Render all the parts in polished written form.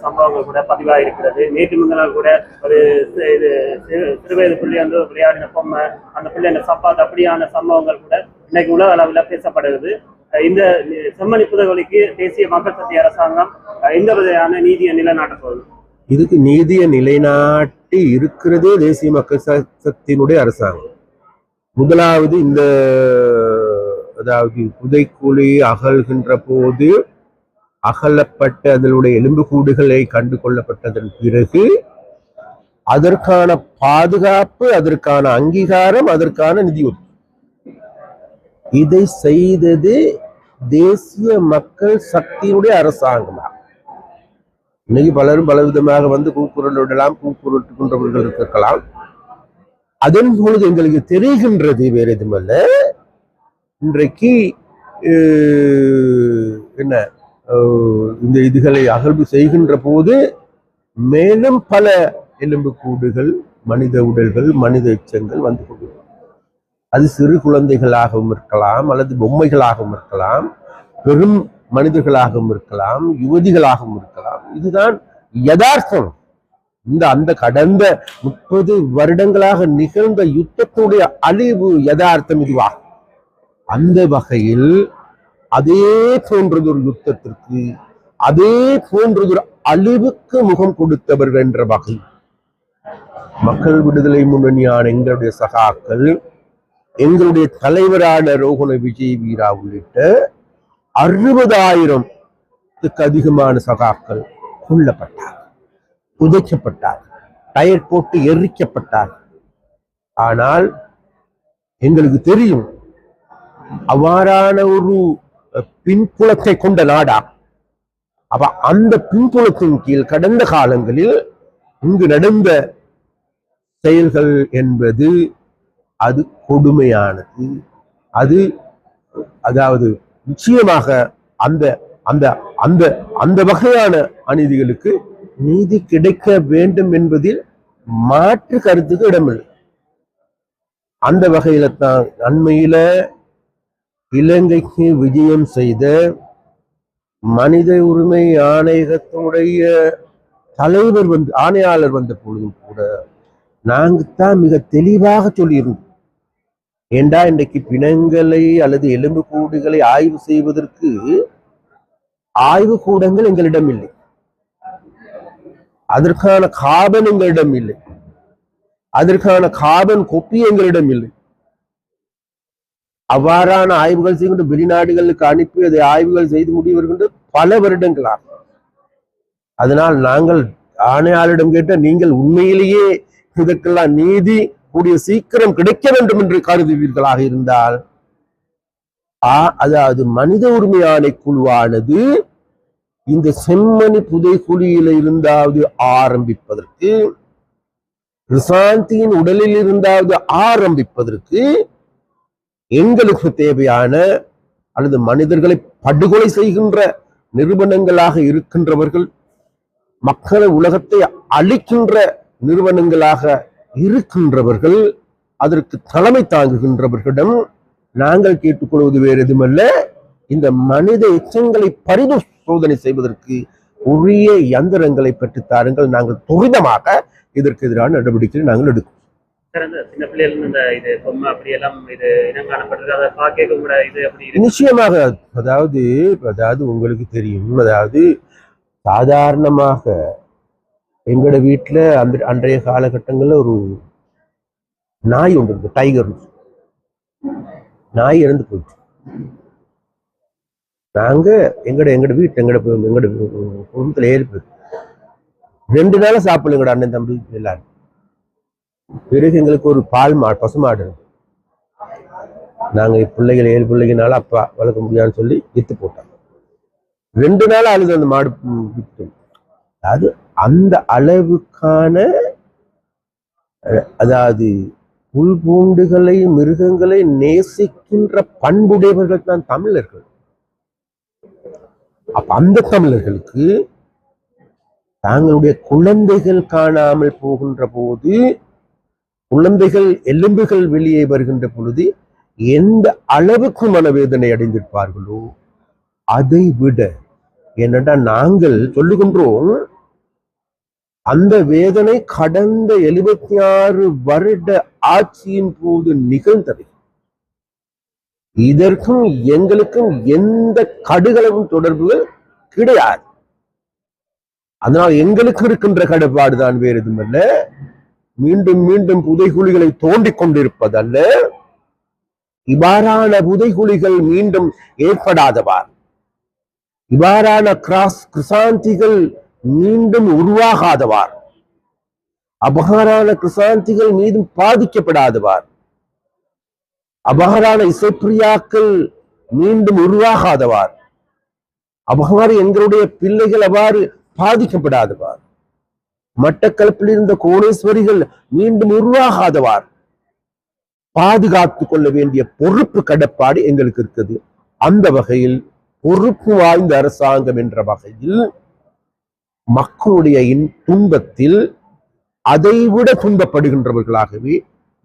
சம்பவங்கள் கூட பதிவாக இருக்கிறது. நேற்று முந்தினால் கூட ஒரு இது சிறுவயது புள்ளி வந்து விளையாடின பொம்மை, அந்த பிள்ளை அந்த சப்பாத்து அப்படியான சம்பவங்கள் கூட இன்னைக்கு உலக அளவில் பேசப்படுகிறது. இந்த செம்மணி புதைகுழிக்கு தேசிய மக்கள் சக்தி அரசாங்கம் எந்த வகையான நீதியை நிலைநாட்ட போகுது? இதுக்கு நீதியை நிலைநாட்டி இருக்கிறதே தேசிய மக்கள் சக்தியினுடைய அரசாங்கம். முதலாவது இந்த அதாவது புதைக்குழி அகழ்கின்ற போது அகலப்பட்ட அதனுடைய எலும்புக்கூடுகளை கண்டு கொள்ளப்பட்டதன் பிறகு அதற்கான பாதுகாப்பு, அதற்கான அங்கீகாரம், அதற்கான நிதி இதை செய்தது தேசிய மக்கள் சக்தியினுடைய அரசாங்கம். இன்னைக்கு பலரும் பலவிதமாக வந்து கூக்குரலிடலாம், கூக்குரட்டுகின்றவர்கள் இருக்கலாம். அதன் பொழுது எங்களுக்கு தெரிகின்றது வேற எதுமல்ல, இன்றைக்கு என்ன இந்த இதுகளை அகழ்வு செய்கின்ற போது மேலும் பல எலும்புக்கூடுகள், மனித உடல்கள், மனித எச்சங்கள் வந்து கொண்டிருக்கும். அது சிறு குழந்தைகளாகவும் இருக்கலாம், அல்லது பொம்மைகளாகவும் இருக்கலாம், பெரும் மனிதர்களாகவும் இருக்கலாம், யுவதிகளாகவும் இருக்கலாம். இதுதான் யதார்த்தம். அந்த கடந்த 30 வருடங்களாக நிகழ்ந்த யுத்தத்துடைய அழிவு யதார்த்தம் இதுவாகும். அந்த வகையில் அதே போன்றதொரு யுத்தத்திற்கு, அதே போன்றதொரு அழிவுக்கு முகம் கொடுத்தவர்கள் என்ற வகை மக்கள் விடுதலை முன்னணியான எங்களுடைய சகாக்கள், எங்களுடைய தலைவரான ரோஹண விஜய் வீரா உள்ளிட்ட 60,000க்கு அதிகமான சகாக்கள் கொல்லப்பட்டார், புதைக்கப்பட்டார், டயர் போட்டு எரிக்கப்பட்டார். ஆனால் எங்களுக்கு தெரியும் அவ்வாறான ஒரு பின்புலத்தை கொண்ட நாடா. அப்ப அந்த பின்புலத்தின் கீழ் கடந்த காலங்களில் இங்கு நடந்த செயல்கள் என்பது அது கொடுமையானது. அது அதாவது நிச்சயமாக அந்த அந்த அந்த அந்த வகையான அநீதிகளுக்கு நீதி கிடைக்க வேண்டும் என்பதில் மாற்று கருத்துக்கு இடமில்லை. அந்த வகையில தான் அண்மையில இலங்கைக்கு விஜயம் செய்த மனித உரிமை ஆணையகத்தினுடைய தலைவர் ஆணையாளர் வந்த பொழுதும் கூட நாங்கத்தான் மிக தெளிவாக சொல்லியிருந்தோம். ஏண்டா இன்றைக்கு பிணங்களை அல்லது எலும்பு கூடுகளை ஆய்வு செய்வதற்கு ஆய்வு கூடங்கள் எங்களிடம் இல்லை, அதற்கான காபன் எங்களிடம் இல்லை, அதற்கான காபன் கொப்பி எங்களிடம் இல்லை. அவ்வாறான ஆய்வுகள் செய்கின்ற வெளிநாடுகளுக்கு அனுப்பி அதை ஆய்வுகள் செய்து முடிவருகின்ற பல வருடங்களாக. அதனால் நாங்கள் ஆணையாளரிடம் கேட்ட, நீங்கள் உண்மையிலேயே இதற்கெல்லாம் நீதி கூடிய சீக்கிரம் கிடைக்க வேண்டும் என்று கருதுவீர்களாக இருந்தால், அதாவது மனித உரிமை ஆணைக்குழுவானது இந்த செம்மணி புதைக்குழியில இருந்தாவது ஆரம்பிப்பதற்கு, ரிசாந்தியின் உடலில் இருந்தாவது ஆரம்பிப்பதற்கு எங்களுக்கு தேவையான அல்லது மனிதர்களை படுகொலை செய்கின்ற நிறுவனங்களாக இருக்கின்றவர்கள், மக்களை உலகத்தை அழிக்கின்ற நிறுவனங்களாக இருக்கின்றவர்கள், அதற்கு தலைமை தாங்குகின்றவர்களிடம் நாங்கள் கேட்டுக்கொள்வது வேறு எதுமல்ல, இந்த மனித எச்சங்களை பரிசோதனை செய்வதற்கு உரிய இயந்திரங்களை பெற்றுத் தாருங்கள். நாங்கள் துரிதமாக இதற்கு எதிரான நடவடிக்கைகளை நாங்கள் எடுக்கும். நிச்சயமாக அதாவது உங்களுக்கு தெரியும், அதாவது சாதாரணமாக எங்களோட வீட்டுல அன்றைய காலகட்டங்கள்ல ஒரு நாய் ஒன்று இருக்கு, டைகர் நாய் இறந்து போயிடுச்சு. நாங்க எங்கட வீட்டு எங்கட குடும்பத்துல ஏற்பு 2 நாளா சாப்பிடல எங்கட அண்ணன் தம்பி எல்லாரும். பிறகு எங்களுக்கு ஒரு பசுமாடு, நாங்க பிள்ளைகள் 7 பிள்ளைகளால அப்பா வளர்க்க முடியாதுன்னு சொல்லி வித்து போட்டாங்க. 2 நாள் அழுது அந்த மாடு வித்து. அது அந்த அளவுக்கான அதாவது புல் பூண்டுகளை, மிருகங்களை நேசிக்கின்ற பண்புடையவர்கள் தான் தமிழர்கள். அப்ப அந்த தமிழர்களுக்கு தாங்களுடைய குழந்தைகள் காணாமல் போகின்ற போது, குழந்தைகள் எலும்புகள் வெளியே வருகின்ற பொழுது எந்த அளவுக்கு மனவேதனை அடைந்திருப்பார்களோ அதை விட, என்னடா நாங்கள் சொல்லுகின்றோம், அந்த வேதனை கடந்த 76 வருட ஆட்சியின் போது நிகழ்ந்தது. இதற்கும் எங்களுக்கும் எந்த கடுகளவும் தொடர்புகள் கிடையாது. அதனால் எங்களுக்கு இருக்கின்ற கடப்பாடுதான் வேறு எதுவுமல்ல. மீண்டும் மீண்டும் புதைகுழிகளை தோண்டிக் கொண்டிருப்பதல்ல. இவ்வாறான புதைகுழிகள் மீண்டும் ஏற்படாதவார், இவ்வாறான கிருசாந்திகள் மீண்டும் உருவாகாதவார், அபகாரான கிருசாந்திகள் மீதும் பாதிக்கப்படாதவார், அபகாரான இசைப்பிரியாக்கள் மீண்டும் உருவாகாதவார், அபகாரி எங்களுடைய பிள்ளைகள் அவ்வாறு பாதிக்கப்படாதவார், மட்டக்களப்பில் இருந்த கோணேஸ்வரிகள் மீண்டும் உருவாகாதவார் பாதுகாத்துக் கொள்ள வேண்டிய பொறுப்பு கடப்பாடு எங்களுக்கு இருக்குது. அந்த வகையில் பொறுப்பு வாய்ந்த அரசாங்கம் என்ற வகையில் மக்களுடைய துன்பத்தில் அதைவிட துன்பப்படுகின்றவர்களாகவே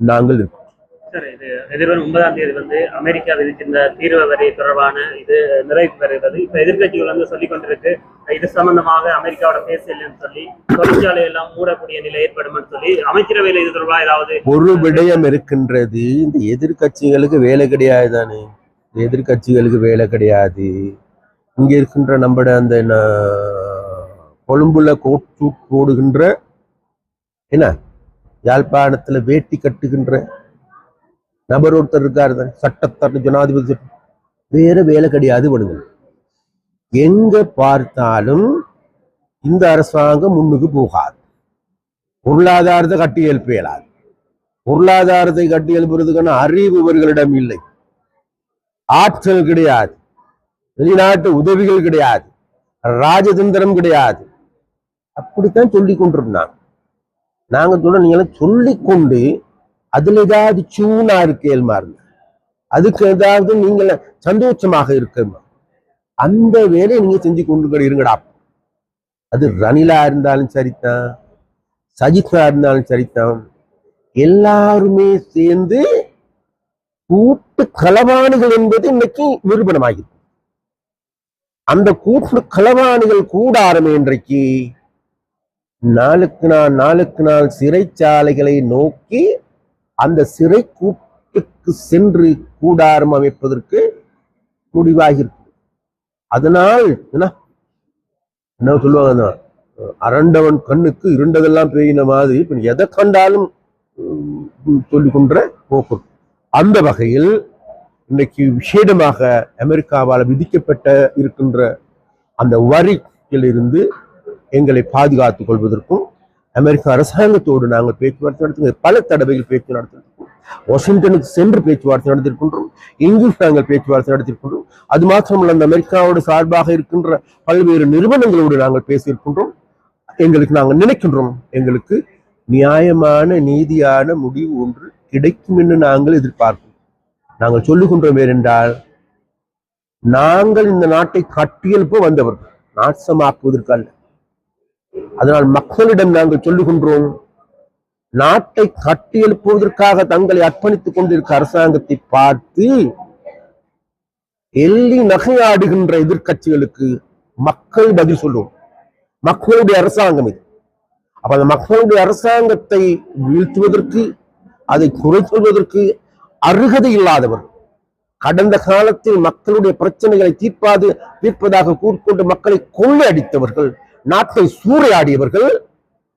நாங்கள் இருக்கோம். சார், இது எதிர்வரும் 9ஆம் தேதி அமெரிக்கா விதிக்கின்ற தீர்வு வரி தொடர்பான இது நிறைவு பெறுகிறது. இப்ப எதிர்கட்சிகள் சொல்லிக் கொண்டிருக்கு, இது சம்பந்தமாக அமெரிக்காவோட பேசலன்னு சொல்லி தொழிற்சாலை எல்லாம் மூடக்கூடிய நிலை ஏற்படும் சொல்லி அமைச்சரவையில் இது தொடர்பாக ஏதாவது ஒரு விடயம் இருக்கின்றது. இந்த எதிர்கட்சிகளுக்கு வேலை கிடையாது தானே, எதிர்கட்சிகளுக்கு வேலை கிடையாது. இங்க இருக்கின்ற நம்மட அந்த கொழும்புல கோட் போடுகின்ற என்ன, யாழ்ப்பாணத்துல வேட்டி கட்டுகின்ற நபர் ஒருத்தர் இருக்காரு தான், சட்டத்தர ஜனாதிபதி, வேற வேலை கிடையாது. பண்ணுங்க, எங்க பார்த்தாலும் இந்த அரசாங்கம் முன்னுக்கு போகாது. பொருளாதாரத்தை கட்டி எழுப்ப இயலாது. பொருளாதாரத்தை கட்டி எழுப்புறதுக்கான அறிவு இவர்களிடம் இல்லை, ஆற்றல் கிடையாது, வெளிநாட்டு உதவிகள் கிடையாது, ராஜதந்திரம் கிடையாது. அப்படித்தான் சொல்லிக் கொண்டிருந்தாங்க. நாங்க சொல்ல, நீங்களாம் சொல்லிக்கொண்டு அதுல ஏதாவது சூனா இருக்கேல்மா இருந்த அதுக்கு ஏதாவது நீங்கள சந்தோஷமாக இருக்கமா, அந்த வேலையை நீங்க செஞ்சு கொண்டு இருங்கடா. அது ரணிலா இருந்தாலும் சரிதான், சஜிதா இருந்தாலும் சரிதான், எல்லாருமே சேர்ந்து கூட்டு களவாணிகள் என்பது இன்னைக்கு நிரூபணமாகிறது. அந்த கூட்டு களவாணிகள் கூடாரமே இன்றைக்கு நாளுக்கு நாள் சிறைச்சாலைகளை நோக்கி அந்த சிறை கூட்டுக்கு சென்று கூடாரம் அமைப்பதற்கு முடிவாகிருக்கு. அதனால் என்ன சொல்லுவாங்க, அரண்டவன் கண்ணுக்கு இருண்டதெல்லாம் பெய்யின மாதிரி இப்ப எதை கண்டாலும் சொல்லிக் கொன்ற போக்கு. அந்த வகையில் இன்னைக்கு விசேடமாக அமெரிக்காவால் விதிக்கப்பட்ட இருக்கின்ற அந்த வரியிலிருந்து எங்களை பாதுகாத்துக் கொள்வதற்கும் அமெரிக்க அரசாங்கத்தோடு நாங்கள் பேச்சுவார்த்தை நடத்தி பல தடவைகள் பேச்சு நடத்திருக்கோம். வாஷிங்டனுக்கு சென்று பேச்சுவார்த்தை நடத்திருக்கின்றோம், இங்கிலீஷ் நாங்கள் பேச்சுவார்த்தை நடத்திருக்கின்றோம். அது மாத்திரமல்ல, அந்த அமெரிக்காவோடு சார்பாக இருக்கின்ற பல்வேறு நிறுவனங்களோடு நாங்கள் பேசியிருக்கின்றோம். எங்களுக்கு நாங்கள் நினைக்கின்றோம், எங்களுக்கு நியாயமான நீதியான முடிவு ஒன்று கிடைக்கும் என்று நாங்கள் எதிர்பார்க்கிறோம். நாங்கள் சொல்லுகின்றோம் ஏனென்றால், நாங்கள் இந்த நாட்டை கட்டியெழுப்ப வந்தவர்கள், நாசமாக்குவதற்கல்ல. அதனால் மக்களிடம் நாங்கள் சொல்லுகின்றோம், நாட்டை கட்டியெழுப்புவதற்காக தங்களை அர்ப்பணித்துக் கொண்டிருக்க அரசாங்கத்தை பார்த்து எள்ளி நகையாடுகின்ற எதிர்கட்சிகளுக்கு மக்கள் பதில் சொல்லுவோம். மக்களுடைய அரசாங்கம் இது. அப்ப அந்த மக்களுடைய அரசாங்கத்தை வீழ்த்துவதற்கு, அதை குறை சொல்வதற்கு அருகதை இல்லாதவர், கடந்த காலத்தில் மக்களுடைய பிரச்சனைகளை தீர்ப்பதாக கூறிக்கொண்டு மக்களை கொள்ளையடித்தவர்கள், நாட்டை சூறையாடியவர்கள்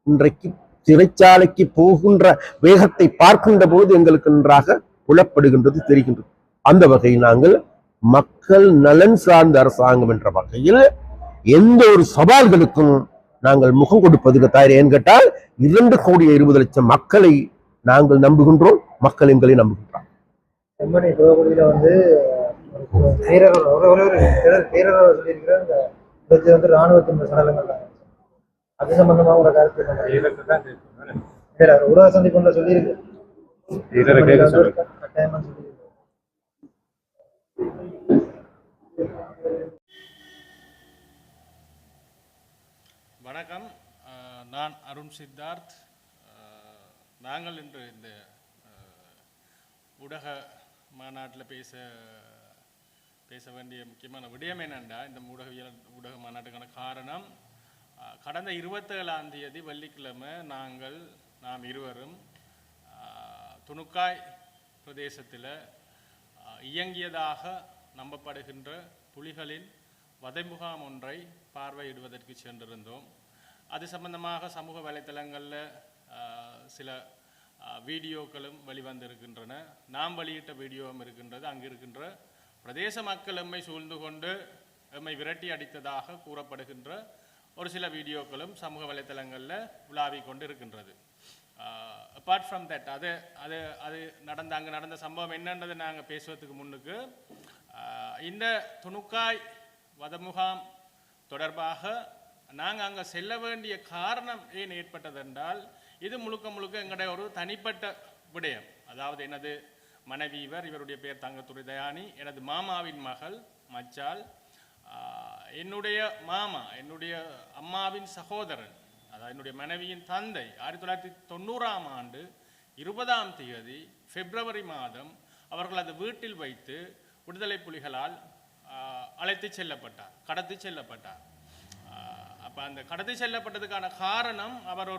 இன்றைக்கு சிறைச்சாலைக்கு போகின்ற வேகத்தை பார்க்கின்ற போது எங்களுக்கு நன்றாக புலப்படுகின்றது, தெரிகின்றது. அந்த வகையில் நாங்கள் மக்கள் நலன் சார்ந்த அரசாங்கம் என்ற வகையில் எந்த ஒரு சவால்களுக்கும் நாங்கள் முகம் கொடுப்பதுக்கு தயார். ஏன் கேட்டால் 2,20,00,000 மக்களை நாங்கள் நம்புகின்றோம், மக்கள் எங்களை நம்புகின்றோம். ராணுவத்தின் சடலங்கள் அது சம்பந்தமா உங்களோட கருத்து ஊடக சந்திப்பு சொல்லியிருக்கு. வணக்கம், நான் அருண் சித்தார்த். நாங்கள் இன்று இந்த ஊடக மாநாட்டில் பேச வேண்டிய முக்கியமான விடயம் என்னென்னா, இந்த ஊடக மாநாட்டுக்கான காரணம், கடந்த 27ஆம் தேதி வெள்ளிக்கிழமை நாம் இருவரும் துணுக்காய் பிரதேசத்தில் இயங்கியதாக நம்பப்படுகின்ற புலிகளின் வதை முகாம் ஒன்றை பார்வையிடுவதற்கு சென்றிருந்தோம். அது சம்பந்தமாக சமூக வலைத்தளங்களில் சில வீடியோக்களும் வெளிவந்திருக்கின்றன. நாம் வெளியிட்ட வீடியோவும் இருக்கின்றது. அங்கு இருக்கின்ற பிரதேச மக்கள் எம்மை சூழ்ந்து கொண்டு எம்மை விரட்டி அடித்ததாக கூறப்படுகின்ற ஒரு சில வீடியோக்களும் சமூக வலைத்தளங்களில் உலாவிக் கொண்டு இருக்கின்றது. அப்பார்ட் ஃப்ரம் தட் அது அங்கே நடந்த சம்பவம் என்னன்றதை நாங்கள் பேசுவதற்கு முன்னுக்கு இந்த துணுக்காய் வதமுகாம் தொடர்பாக நாங்கள் அங்கே செல்ல வேண்டிய காரணம் ஏன் ஏற்பட்டதென்றால், இது முழுக்க எங்களுடைய ஒரு தனிப்பட்ட விடயம். அதாவது எனது மனைவி இவருடைய பேர் தங்கத்துறை தயானி, எனது மாமாவின் மகள் மச்சால், என்னுடைய மாமா என்னுடைய அம்மாவின் சகோதரன், அதாவது என்னுடைய மனைவியின் தந்தை 1990ஆம் ஆண்டு 20ஆம் தேதி பிப்ரவரி மாதம் அவர்களது வீட்டில் வைத்து விடுதலை புலிகளால் அழைத்து செல்லப்பட்டார், கடத்தி செல்லப்பட்டார். அப்போ அந்த கடத்தி செல்லப்பட்டதுக்கான காரணம், அவர்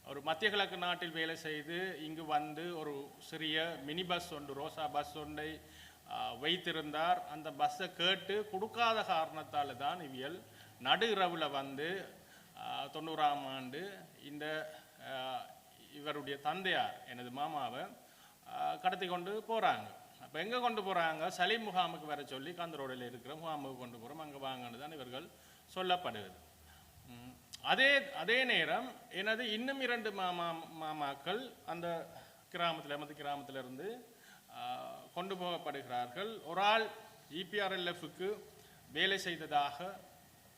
ஒரு மத்திய கிழக்கு நாட்டில் வேலை செய்து இங்கு வந்து ஒரு சிறிய மினி பஸ் ஒன்று, ரோசா பஸ் ஒன்றை வைத்திருந்தார். அந்த பஸ்ஸை கேட்டு கொடுக்காத காரணத்தால் தான் இவியல் நடு இரவில் வந்து 90ஆம் ஆண்டு இந்த இவருடைய தந்தையார் எனது மாமாவை கடத்தி கொண்டு போகிறாங்க. அப்போ எங்கே கொண்டு போகிறாங்க? சலீம் முகாமுக்கு வர சொல்லி காந்தரோடில் இருக்கிற முகாமுக்கு கொண்டு போகிறோம், அங்கே வாங்கன்னு தான் இவர்கள் சொல்லப்படுகிறது. அதே நேரம் எனது இன்னும் 2 மாமாக்கள் அந்த எமது கிராமத்திலிருந்து கொண்டு போகப்படுகிறார்கள். ஒரு ஆள் EPRLFக்கு வேலை செய்ததாக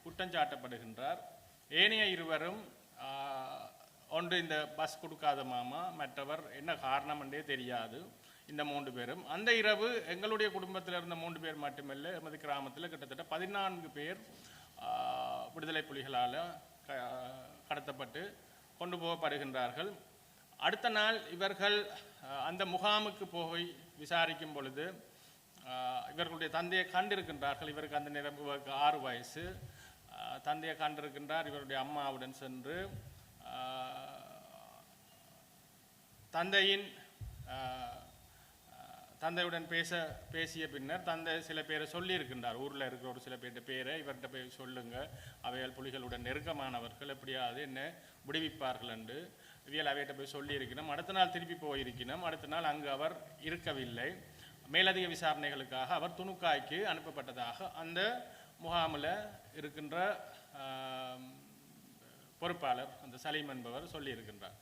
குற்றஞ்சாட்டப்படுகின்றார். ஏனைய இருவரும், ஒன்று இந்த பஸ் கொடுக்காத மாமா, மற்றவர் என்ன காரணம் என்றே தெரியாது. இந்த 3 பேரும் அந்த இரவு எங்களுடைய குடும்பத்தில் இருந்த 3 பேர் மட்டுமல்ல, எமது கிராமத்தில் கிட்டத்தட்ட 14 பேர் விடுதலை புலிகளால் கடத்தப்பட்டு கொண்டு போகப்படுகின்றார்கள். அடுத்த நாள் இவர்கள் அந்த முகாமுக்கு போய் விசாரிக்கும் பொழுது இவர்களுடைய தந்தையை கண்டிருக்கின்றார்கள். இவருக்கு அந்த நேரம் 6 வயசு. தந்தையை கண்டிருக்கின்றார். இவருடைய அம்மாவுடன் சென்று தந்தையுடன் பேசிய பின்னர் தந்தை சில பேரை சொல்லியிருக்கின்றார். ஊரில் இருக்கிற ஒரு சில பேர்கிட்ட பேரை இவர்கிட்ட போய் சொல்லுங்க, அவையால் புலிகளுடன் நெருக்கமானவர்கள், எப்படியாவது என்ன விடுவிப்பார்கள் என்று இவையால் அவையிட்ட போய் சொல்லியிருக்கணும். அடுத்த நாள் திருப்பி போயிருக்கணும். அடுத்த நாள் அங்கு அவர் இருக்கவில்லை. மேலதிக விசாரணைகளுக்காக அவர் துணுக்காய்க்கு அனுப்பப்பட்டதாக அந்த முகாமில் இருக்கின்ற பொறுப்பாளர் அந்த சலீம் என்பவர் சொல்லியிருக்கின்றார்.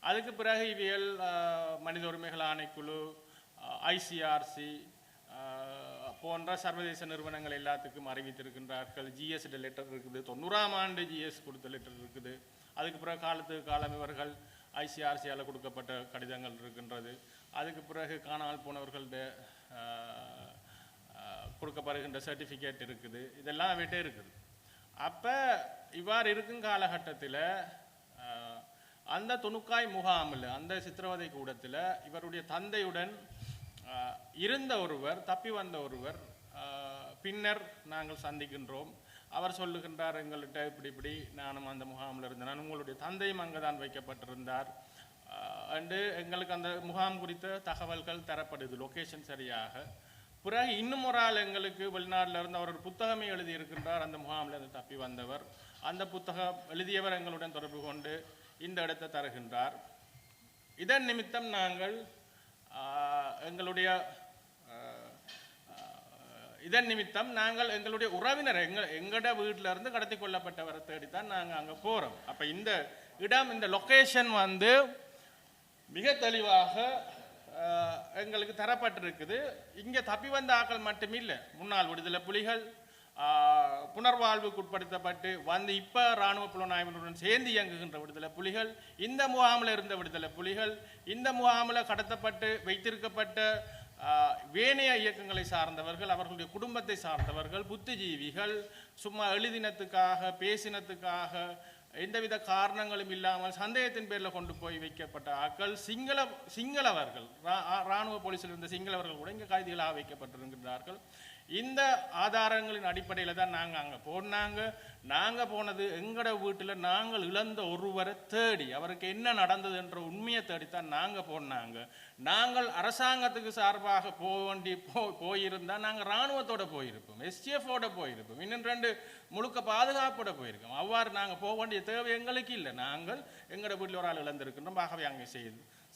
அதுக்கு பிறகு இவையல் மனித உரிமைகள் ஆணைக்குழு, ICRC போன்ற சர்வதேச நிறுவனங்கள் எல்லாத்துக்கும் அறிவித்திருக்கின்றார்கள். GS லெட்டர் இருக்குது, 90ஆம் ஆண்டு GS கொடுத்த லெட்டர் இருக்குது. அதுக்கு பிறகு காலத்துக்கு காலம் இவர்கள் ICRCயால் கொடுக்கப்பட்ட கடிதங்கள் இருக்கின்றது. அதுக்கு பிறகு காணாமல் போனவர்கள்ட கொடுக்கப்படுகின்ற சர்டிஃபிகேட் இருக்குது. இதெல்லாம் அவர்கிட்ட இருக்குது. அப்போ இவ்வாறு இருக்கும் காலகட்டத்தில் அந்த துணுக்காய் முகாமில், அந்த சித்திரவதை கூடத்தில் இவருடைய தந்தையுடன் இருந்த ஒருவர், தப்பி வந்த ஒருவர் பின்னர் நாங்கள் சந்திக்கின்றோம். அவர் சொல்லுகின்றார், எங்கள்கிட்ட இப்படி நானும் அந்த முகாமில் இருந்தேன், உங்களுடைய தந்தையும் அங்கே தான் வைக்கப்பட்டிருந்தார் அண்டு எங்களுக்கு அந்த முகாம் குறித்த தகவல்கள் தரப்படுது, லொக்கேஷன் சரியாக. பிறகு இன்னும் ஒரு ஆள் எங்களுக்கு வெளிநாட்டில் இருந்து அவர் ஒரு புத்தகமே எழுதியிருக்கின்றார், அந்த முகாமில் இருந்து தப்பி வந்தவர். அந்த புத்தகம் எழுதியவர் எங்களுடன் தொடர்பு கொண்டு இந்த இடத்தை தருகின்றார். இதன் நிமித்தம் நாங்கள் எங்களுடைய உறவினர் எங்களோட வீட்டில் இருந்து கடத்தி கொள்ளப்பட்டவரை தேடித்தான் நாங்கள் அங்கே போகிறோம். அப்போ இந்த இடம், இந்த லொக்கேஷன் வந்து மிக தெளிவாக எங்களுக்கு தரப்பட்டிருக்குது. இங்கே தப்பி வந்த ஆக்கள் மட்டுமில்லை, முன்னாள் விடுதலை புலிகள் புனர்வாழ்வுக்கு உட்படுத்தப்பட்டு வந்து இப்போ இராணுவ புலனாய்வினுடன் சேர்ந்து இயங்குகின்ற விடுதலை புலிகள், இந்த முகாமில் இருந்த விடுதலை புலிகள், இந்த முகாமில் கடத்தப்பட்டு வைத்திருக்கப்பட்ட வேணைய இயக்கங்களை சார்ந்தவர்கள், அவர்களுடைய குடும்பத்தை சார்ந்தவர்கள், புத்திஜீவிகள், சும்மா எழுதினத்துக்காக பேசினத்துக்காக எந்தவித காரணங்களும் இல்லாமல் சந்தேகத்தின் பேரில் கொண்டு போய் வைக்கப்பட்ட ஆக்கள் சிங்களவர்கள், இராணுவ போலீஸில் இருந்த சிங்களவர்கள் கூட இங்கே கைதிகளாக வைக்கப்பட்டிருக்கின்றார்கள். இந்த ஆதாரங்களின் அடிப்படையில் தான் நாங்கள் அங்கே போனாங்க. நாங்கள் போனது எங்களோட வீட்டில் நாங்கள் இழந்த ஒருவரை தேடி அவருக்கு என்ன நடந்தது என்ற உண்மையை தேடித்தான் நாங்கள் போனாங்க. நாங்கள் அரசாங்கத்துக்கு சார்பாக போயிருந்தால் நாங்கள் இராணுவத்தோடு போயிருப்போம், எஸ்டிஎஃபோட போயிருப்போம், இன்னும் 2 முழுக்க பாதுகாப்போட போயிருக்கோம். அவ்வாறு நாங்கள் போக வேண்டிய தேவை எங்களுக்கு இல்லை. நாங்கள் எங்களோட வீட்டில் ஒரு ஆள் இழந்திருக்கின்றோம். ஆகவே அங்கே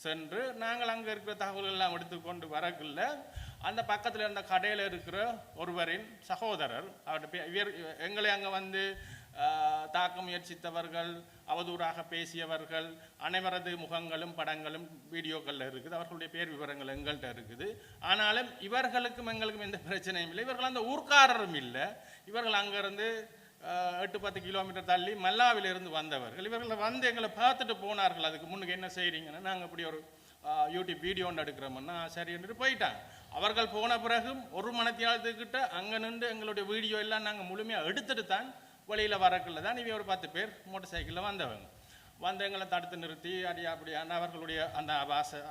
சென்று நாங்கள் அங்கே இருக்கிற தகவல்கள் எல்லாம் எடுத்துக்கொண்டு வரக்குள்ள அந்த பக்கத்தில் இருந்த கடையில் இருக்கிற ஒருவரின் சகோதரர் இவர் எங்களை அங்கே வந்து தாக்க முயற்சித்தவர்கள், அவதூறாக பேசியவர்கள் அனைவரது முகங்களும் படங்களும் வீடியோக்களில் இருக்குது. அவர்களுடைய பேர் விவரங்கள் எங்கள்கிட்ட இருக்குது. ஆனாலும் இவர்களுக்கும் எங்களுக்கும் எந்த பிரச்சனையும் இல்லை. இவர்கள் அந்த ஊர்க்காரரும் இல்லை. இவர்கள் அங்கேருந்து 8-10 கிலோமீட்டர் தள்ளி மல்லாவிலிருந்து வந்தவர்கள். இவர்கள் வந்து எங்களை பார்த்துட்டு போனார்கள். அதுக்கு முன்னுக்கு என்ன செய்கிறீங்கன்னா நாங்கள் இப்படி ஒரு யூடியூப் வீடியோ ஒன்று எடுக்கிறோம்னா சரி என்று போயிட்டாங்க. அவர்கள் போன பிறகும் 1 மணித்தியாலத்துக்கிட்ட அங்கே நின்று எங்களுடைய வீடியோ எல்லாம் நாங்கள் முழுமையாக எடுத்துட்டு தான் வழியில் வரக்குள்ள தான் இவங்க ஒரு 10 பேர் மோட்டர் சைக்கிளில் வந்தவங்க வந்து எங்களை தடுத்து நிறுத்தி அப்படியான அவர்களுடைய அந்த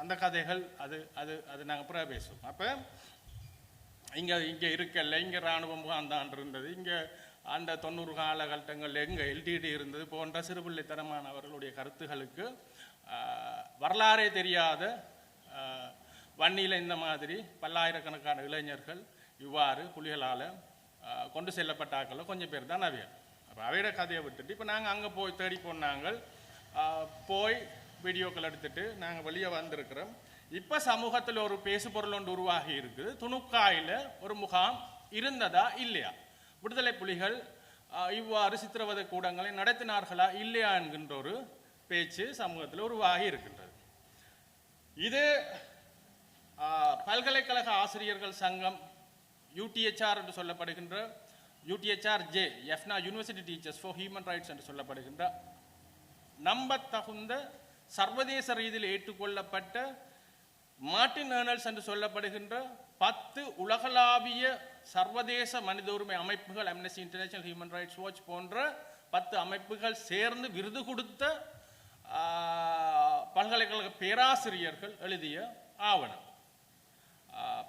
அந்த கதைகள் அது அது அது நாங்கள் பிறகு பேசுவோம். அப்போ இங்கே இருக்கல, இங்கே இராணுவ முகாம்தான் இருந்தது, இங்கே அந்த 90 காலகட்டங்கள் எங்கே எல்டிடி இருந்தது போன்ற சிறுபிள்ளைத்தனமான அவர்களுடைய கருத்துகளுக்கு வரலாறே தெரியாத வன்னியில் இந்த மாதிரி பல்லாயிரக்கணக்கான இளைஞர்கள் இவ்வாறு புலிகளால் கொண்டு செல்லப்பட்டாக்கள் கொஞ்சம் பேர் தான் அவையா. அப்போ அவையோட கதையை விட்டுட்டு இப்போ நாங்கள் அங்கே போய் தேடி போனாங்க. போய் வீடியோக்கள் எடுத்துட்டு நாங்கள் வெளியே வந்திருக்கிறோம். இப்போ சமூகத்தில் ஒரு பேசு பொருள் ஒன்று உருவாகி இருக்குது. துணுக்காயில் ஒரு முகாம் இருந்ததா இல்லையா, விடுதலை புலிகள் இவ்வாறு சித்திரவதை கூடங்களை நடத்தினார்களா இல்லையா என்கின்ற ஒரு பேச்சு சமூகத்தில் உருவாகி இருக்கின்றது. இது பல்கலைக்கழக ஆசிரியர்கள் சங்கம் யூடிஹெச்ஆர் என்று சொல்லப்படுகின்ற யூடிஹெச்ஆர்-ஜே எஃப்னா university teachers for human rights என்று சொல்லப்படுகின்ற நம்பத்தகுந்த சர்வதேச ரீதியில் ஏற்றுக்கொள்ளப்பட்ட மார்ட்டின் ஏர்னல்ஸ் என்று சொல்லப்படுகின்ற 10 உலகளாவிய சர்வதேச மனித உரிமை அமைப்புகள், Amnesty International, Human Rights Watch போன்ற 10 அமைப்புகள் சேர்ந்து விருது கொடுத்த பல்கலைக்கழக பேராசிரியர்கள் எழுதிய ஆவணம்.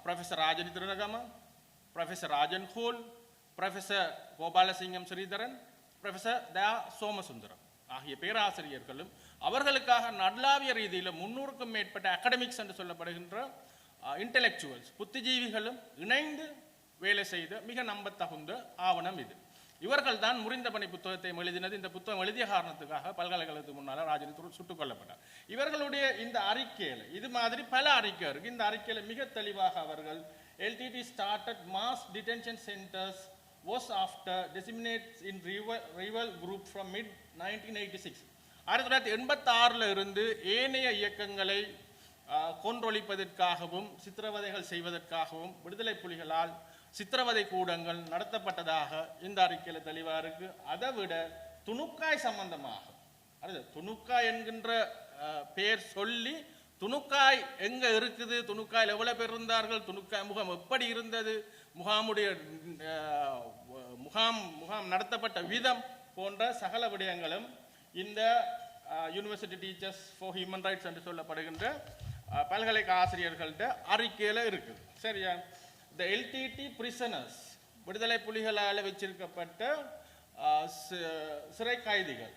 Professor Rajani Thiranagama, professor Rajan Hoole, professor Gopalasingam Sritharan, professor Daya Somasundaram ஆகிய பேராசிரியர்களும் அவர்களுக்காக நட்லாவிய ரீதியில் 300க்கும் மேற்பட்ட அகடமிக்ஸ் என்று சொல்லப்படுகின்ற இன்டெலெக்சுவல்ஸ் புத்திஜீவிகளும் இணைந்து வேலை செய்த மிக நம்பத்தகுந்த ஆவணம் இது. இவர்கள் தான் முறிந்த பணி புத்தகத்தை எழுதினது. இந்த புத்தகம் எழுதிய காரணத்துக்காக பல்கலைக்கழகத்துக்கு முன்னால் ராஜனி சுட்டுக் கொல்லப்பட்டார். இவர்களுடைய இந்த அறிக்கையில் இது மாதிரி பல அறிக்கை இருக்கு. இந்த அறிக்கையில் மிக தெளிவாக அவர்கள் LTT started mass detention centers was after disseminates in rival group from mid 1986. 1986 இருந்து ஏனைய இயக்கங்களை கொன்றொழிப்பதற்காகவும் சித்திரவதைகள் செய்வதற்காகவும் விடுதலை புலிகளால் சித்திரவதை கூடங்கள் நடத்தப்பட்டதாக இந்த அறிக்கையில் தெளிவாக இருக்கு. அதை விட துணுக்காய் சம்பந்தமாக துணுக்காய் என்கின்ற பெயர் சொல்லி துணுக்காய் எங்க இருக்குது, துணுக்காயில் எவ்வளவு பேர் இருந்தார்கள், துணுக்காய் முகாம் எப்படி இருந்தது, முகாம் நடத்தப்பட்ட விதம் போன்ற சகல விடயங்களும் இந்த University teachers for human rights என்று சொல்லப்படுகின்ற பல்கலைக்கழக ஆசிரியர்கள்ட்ட அறிக்கையில் இருக்குது. சரியா? The LTT prisoners, விடுதலை புலிகளால் வச்சிருக்கப்பட்ட சிறை கைதிகள்.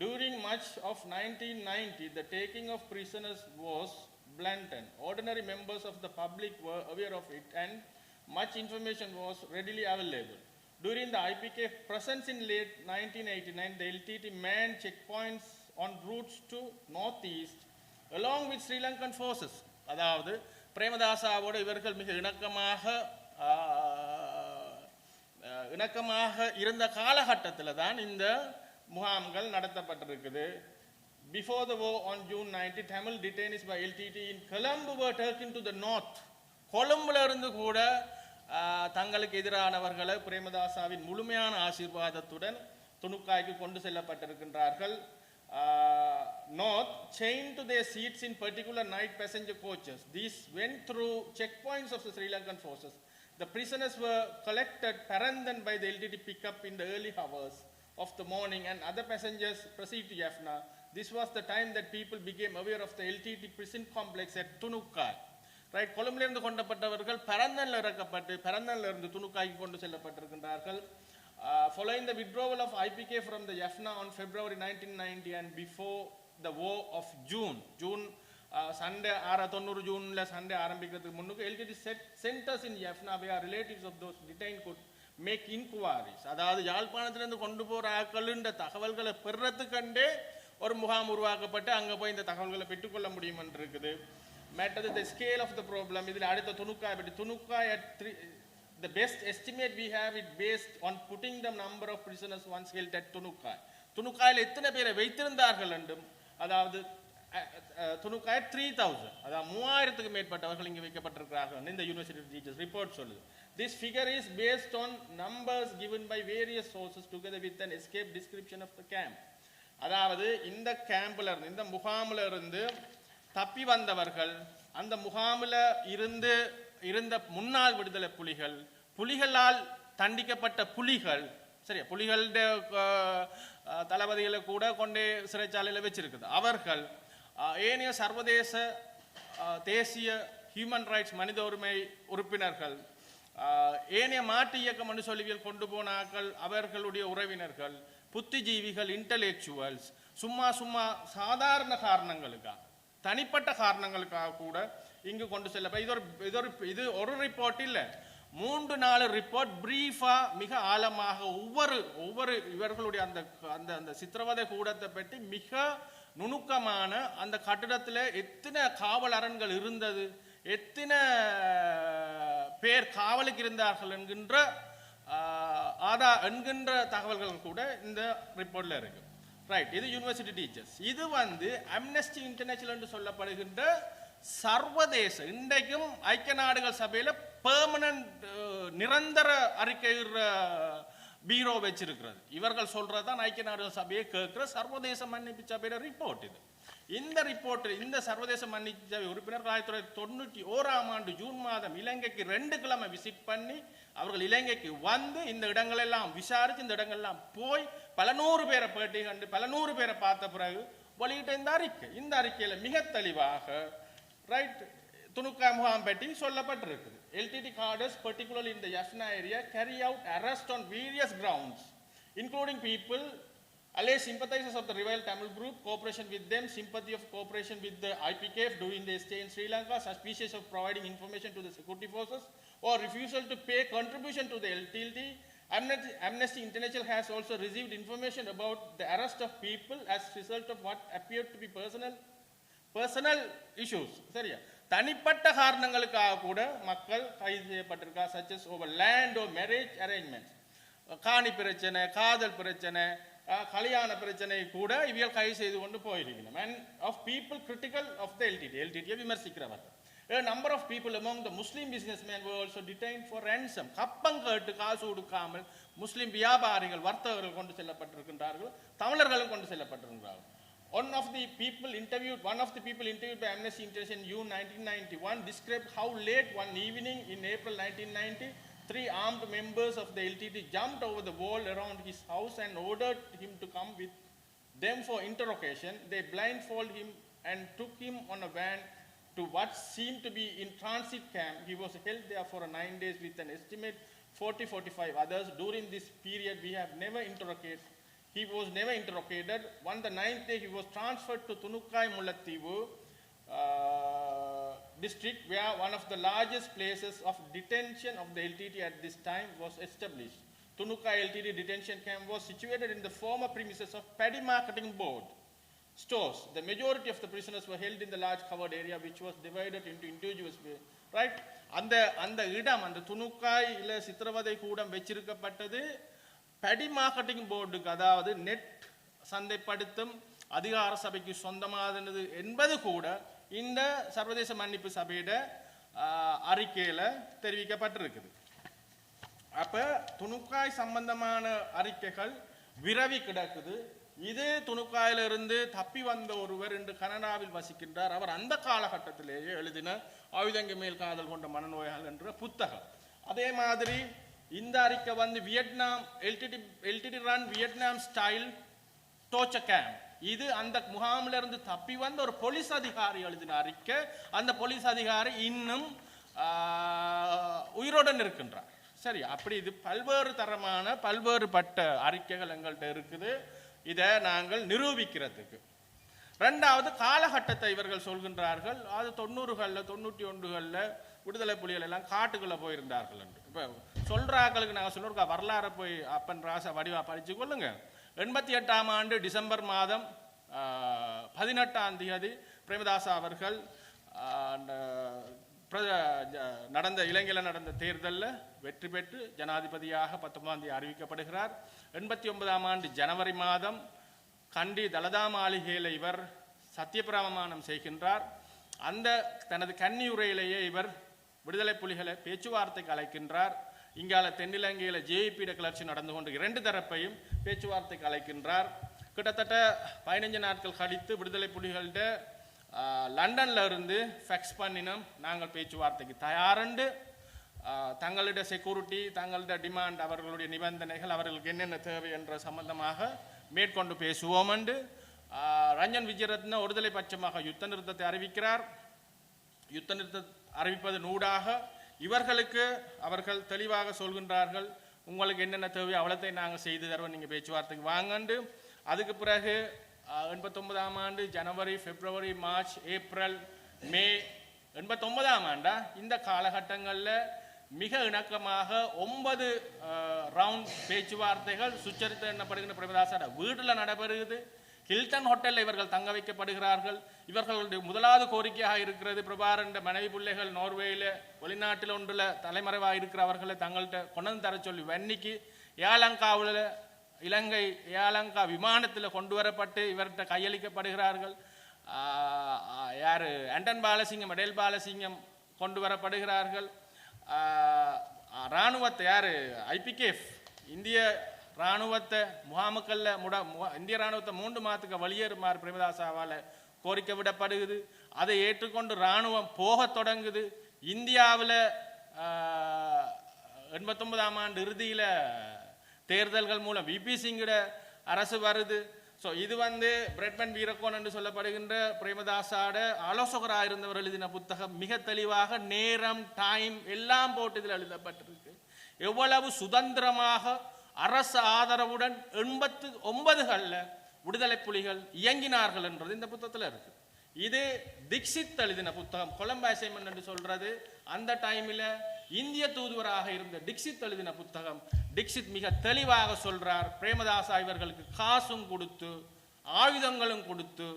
During much of 1990, the taking of prisoners was blatant. Ordinary members of the public were aware of it and much information was readily available. During the IPK presence in late 1989, the LTT manned checkpoints on routes to northeast along with Sri Lankan forces. அதாவது பிரேமதாசாவோடு இவர்கள் மிக இணக்கமாக இருந்த காலகட்டத்தில் தான் இந்த முகாம்கள் நடத்தப்பட்டிருக்குது. Before the war on June 90, Tamil detainees by LTT in Colombo were taken to the north. கொழும்புல இருந்து கூட தங்களுக்கு எதிரானவர்களை பிரேமதாசாவின் முழுமையான ஆசீர்வாதத்துடன் துணுக்காய்க்கு கொண்டு செல்லப்பட்டிருக்கின்றார்கள். North, chained to their seats in particular night passenger coaches. These went through checkpoints of the Sri Lankan forces. The prisoners were collected Parandan by the LTT pickup in the early hours of the morning and other passengers proceed to Jaffna. This was the time that people became aware of the LTT prison complex at Tunukkai. Right. கொழும்பிலிருந்து கொண்டப்பட்டவர்கள் பரந்தனில் இறக்கப்பட்டு பரந்தனிலிருந்து துணுக்காய்க்கு கொண்டு செல்லப்பட்டிருக்கின்றார்கள். Following the withdrawal of IPK from the Jaffna on February 1990 and before the war of June Sunday 690 ஜூன்ல Sunday ஆரம்பிக்கிறதுக்கு முன்னுக்கு LTT centers in Jaffna where relatives of those detained could make inquiries. அதாவது யாழ்ப்பாணத்திலிருந்து கொண்டு போற ஆட்களுடைய தகவல்களை பெறத்துக்கண்டே ஒரு முகாம் உருவாக்கப்பட்டு அங்க போய் இந்த தகவல்களை பெற்றுக்கொள்ள முடியும் என்று இருக்குது. Matter the scale of the problem. இதில் அடுத்த துணுக்காய் பற்றி Thunukkai at 3 the best estimate we have it based on putting the number of prisoners once held at Thunukkai. துணுக்காயில் எத்தனை பேரை வைத்திருந்தார்கள் என்றும் அதாவது துணுக்காய் 3000 அதாவது 3000க்கு மேற்பட்டவர்கள் இங்கே வைக்கப்பட்டிருக்கிறார்கள் இந்த யூனிவர்சிட்டி டீச்சர்ஸ் ரிப்போர்ட் சொல்லுது. This figure is based on numbers given by various sources together with an escape description of the camp. அதாவது இந்த கேம்ப்ல இருந்து இந்த முகாமில் இருந்து தப்பி வந்தவர்கள் அந்த முகாமில் இருந்த முன்னாள் விடுதலை புலிகளால் தண்டிக்கப்பட்ட புலிகள் சரியா புலிகளுடைய தளபதிகளை கூட கொண்டே சிறைச்சாலையில் வச்சிருக்குது. அவர்கள் ஏனைய சர்வதேச தேசிய ஹியூமன் ரைட்ஸ் மனித உரிமை உறுப்பினர்கள் ஏனைய மாற்று இயக்க மனுஷொலிவியல் கொண்டு போனார்கள் அவர்களுடைய உறவினர்கள் புத்திஜீவிகள் இன்டலெக்சுவல்ஸ் சும்மா சாதாரண காரணங்களுக்காக தனிப்பட்ட காரணங்களுக்காக கூட இங்கு கொண்டு செல்ல இது ஒரு ரிப்போர்ட் இல்லை 3-4 ரிப்போர்ட் பிரீஃபா மிக ஆழமாக ஒவ்வொரு இவர்களுடைய அந்த சித்திரவதை கூடத்தை பற்றி மிக நுணுக்கமான அந்த கட்டிடத்தில் எத்தனை காவல் அரண்கள் இருந்தது எத்தனை பேர் காவலுக்கு இருந்தார்கள் என்கின்ற தகவல்கள் கூட இந்த ரிப்போர்ட்ல இருக்கு. ரைட். இது யூனிவர்சிட்டி டீச்சர்ஸ். இது அம்னஸ்டி இன்டர்நேஷனல் என்று சொல்லப்படுகின்ற சர்வதேச இன்றைக்கும் ஐக்கிய நாடுகள் சபையில பெர்மனன்ட் நிரந்தர அறிக்கை பீரோ வச்சிருக்கிறது. இவர்கள் சொல்றதுதான் ஐக்கிய நாடுகள் சபையை கேட்கிற சர்வதேச மன்னிப்பு சபையோட ரிப்போர்ட் இது. இந்த ரிப்போர்ட் இந்த சர்வதேச மன்னிப்பு சபை உறுப்பினர் 1991 ஜூன் மாதம் இலங்கைக்கு 2 கிழமை விசிட் பண்ணி அவர்கள் இலங்கைக்கு இந்த இடங்களெல்லாம் விசாரித்து இந்த இடங்கள்லாம் போய் பல நூறு பேரை பேட்டி கண்டு பல நூறு பேரை பார்த்த பிறகு வெளியிட்ட இந்த அறிக்கையில மிக தெளிவாக ரைட் துணுக்காய் முகாம் பற்றி சொல்லப்பட்டிருக்குது. LTT cadres particularly in the Jaffna area carry out arrest on various grounds including people alleged sympathizers of the revival Tamil group, cooperation with them, sympathy of cooperation with the IPKF during their stay in Sri Lanka, suspicious of providing information to the security forces, or refusal to pay contribution to the LTT. Amnesty International has also received information about the arrest of people as result of what appeared to be personal issues. சரியா தனிப்பட்ட காரணங்களுக்காக கூட மக்கள் கைது செய்யப்பட்டிருக்கா such as over land or marriage arrangements. காணி பிரச்சனை காதல் பிரச்சனை கல்யாண பிரச்சனை கூட இவர்கள் கைது செய்து கொண்டு போயிருக்கணும். And of people critical of the LTT விமர்சிக்கிறவர்கள். A number of people among the Muslim businessmen were also detained for ransom. கப்பம் கேட்டு காசு கொடுக்காமல் முஸ்லிம் வியாபாரிகள் வர்த்தகர்கள் கொண்டு செல்லப்பட்டிருக்கின்றார்கள் தமிழர்களும் கொண்டு செல்லப்பட்டிருக்கிறார்கள். One of the people interviewed by Amnesty International in June 1991 described how late one evening in April 1990 3 armed members of the LTT jumped over the wall around his house and ordered him to come with them for interrogation. They blindfolded him and took him on a van to what seemed to be in transit camp. He was held there for 9 days with an estimate 40-45 others. During this period he was never interrogated. On the 9th day he was transferred to Tunukkai Mulattivu district where one of the largest places of detention of the LTT at this time was established. Tunukkai LTT detention camp was situated in the former premises of Paddy Marketing Board stores. The majority of the prisoners were held in the large covered area which was divided into individuals. Right? அந்த இடம் அந்த துணுக்காயில சித்திரவதை கூடம் வச்சிருக்கப்பட்டது Paddy Marketing Board அதாவது net சந்தைப்படுத்தும் அதிகார சபைக்கு சொந்தமானது என்பது கூட இந்த சர்வதேச மன்னிப்பு சபையோட அறிக்கையில தெரிவிக்கப்பட்டிருக்குது. அப்ப துணுக்காய் சம்பந்தமான அறிக்கைகள் விரவி கிடக்குது. இது துணுக்காயிலிருந்து தப்பி வந்த ஒருவர் என்று கனடாவில் வசிக்கின்றார். அவர் அந்த காலகட்டத்திலேயே எழுதின ஆயுதங்க மேல் காதல் கொண்ட மனநோயால் என்ற புத்தகம். அதே மாதிரி இந்த அறிக்கை Vietnam LTT run Vietnam style torture camp இது அந்த முகாமிலிருந்து தப்பி வந்த ஒரு போலீஸ் அதிகாரி எழுதின அறிக்கை. அந்த போலீஸ் அதிகாரி இன்னும் உயிருடன் இருக்கின்றார். சரி, அப்படி இது பல்வேறு தரமான பல்வேறுபட்ட அறிக்கைகள் எங்கள்கிட்ட இருக்குது. இதை நாங்கள் நிரூபிக்கிறதுக்கு. ரெண்டாவது, காலகட்டத்தை இவர்கள் சொல்கின்றார்கள். அது 90களில் 91களில் விடுதலை புலிகள் எல்லாம் காட்டுக்குள்ளே போயிருந்தார்கள் என்று. இப்போ சொல்கிறார்களுக்கு நாங்கள் சொல்லுவோம், வரலாறை போய் அப்பன் ராசா வடிவா படித்து கொள்ளுங்க. 88ஆம் ஆண்டு டிசம்பர் மாதம் 18ஆம் தேதி பிரேமதாசா அவர்கள் நடந்த இலங்கையில் நடந்த தேர்தலில் வெற்றி பெற்று ஜனாதிபதியாக 19ஆம் தேதி அறிவிக்கப்படுகிறார். 89ஆம் ஆண்டு ஜனவரி மாதம் கண்டி தலதா மாளிகையில் இவர் சத்தியப்பிரமாணம் செய்கின்றார். அந்த தனது கன்னியுரையிலேயே இவர் விடுதலை புலிகளை பேச்சுவார்த்தைக்கு அழைக்கின்றார். இங்கால தென்னிலங்கையில் ஜேபிட கிளர்ச்சி நடந்து கொண்டு 2 தரப்பையும் பேச்சுவார்த்தைக்கு அழைக்கின்றார். கிட்டத்தட்ட 15 நாட்கள் கழித்து விடுதலை புலிகள்கிட்ட லண்டன்ல இருந்து ஃபேக்ஸ் பண்ணினோம், நாங்கள் பேச்சுவார்த்தைக்கு தயாரண்டு, தங்களுடைய செக்யூரிட்டி, தங்களுடைய டிமாண்ட், அவர்களுடைய நிபந்தனைகள், அவர்களுக்கு என்னென்ன தேவை என்ற சம்பந்தமாக மேற்கொண்டு பேசுவோம் என்று ரஞ்சன் விஜயரத்ன ஒருதலை பட்சமாக யுத்த நிறுத்தத்தை அறிவிக்கிறார். யுத்த நிறுத்தம் அறிவிப்பது நூடாக இவர்களுக்கு அவர்கள் தெளிவாக சொல்கின்றார்கள், உங்களுக்கு என்னென்ன தேவை அவ்வளத்தை நாங்கள் செய்து தருவோம், நீங்கள் பேச்சுவார்த்தைக்கு வாங்கண்டு. அதுக்கு பிறகு 89ஆம் ஆண்டு ஜனவரி, பிப்ரவரி, மார்ச், ஏப்ரல், மே 89ஆம் ஆண்டா இந்த காலகட்டங்களில் மிக இணக்கமாக 9 ரவுண்ட் பேச்சுவார்த்தைகள் சுச்சரித்து எண்ணப்படுகின்ற பிரேமதாசோட வீட்டில் நடைபெறுகிறது. ஹில்டன் ஹோட்டலில் இவர்கள் தங்க வைக்கப்படுகிறார்கள். இவர்களுடைய முதலாவது கோரிக்கையாக இருக்கிறது, பிரபாரண்ட மனைவி பிள்ளைகள் நோர்வேயில் வெளிநாட்டில் ஒன்றில் தலைமறைவாக இருக்கிற அவர்களை தங்கள்கிட்ட கொண்டு தர சொல்லி வன்னிக்கு ஏலங்காவில் இலங்கை ஏலங்கா விமானத்தில் கொண்டு வரப்பட்டு இவர்கிட்ட கையளிக்கப்படுகிறார்கள். யார் ஆண்டன் பாலசிங்கம், எடேல் பாலசிங்கம் கொண்டு வரப்படுகிறார்கள். இராணுவத்தை யார் ஐபிகேஃப் இந்திய இராணுவத்தை முகாமுக்களில் இந்திய இராணுவத்தை 3 மாதத்துக்கு வெளியேறுமாறு பிரேமதாசாவால் கோரிக்கை விடப்படுகிறது. அதை ஏற்றுக்கொண்டு இராணுவம் போக தொடங்குது. இந்தியாவில் 89ஆம் ஆண்டு இறுதியில் தேர்தல்கள் மூலம் விபி சிங்கிட அரசு வருது. ஸோ இது பிரெட்மன் வீரக்கோன் என்று சொல்லப்படுகின்ற பிரேமதாசாட ஆலோசகராக இருந்தவர் எழுதின புத்தகம். மிக தெளிவாக நேரம், டைம் எல்லாம் போட்டு இதில் எழுதப்பட்டிருக்கு. எவ்வளவு சுதந்திரமாக அரசு ஆதரவுடன் 89களில் விடுதலை புலிகள் இயங்கினார்கள் என்றது இந்த புத்தகத்தில் இருக்கு. இது தீக்ஷித் எழுதின புத்தகம், கொலம்போ அசைன்மெண்ட் என்று சொல்றது. அந்த டைமில் இந்திய தூதுவராக இருந்த தீக்ஷித் எழுதின புத்தகம். தீக்ஷித் மிக தெளிவாக சொல்றார், பிரேமதாசா இவர்களுக்கு காசும் கொடுத்து ஆயுதங்களும் கொடுத்து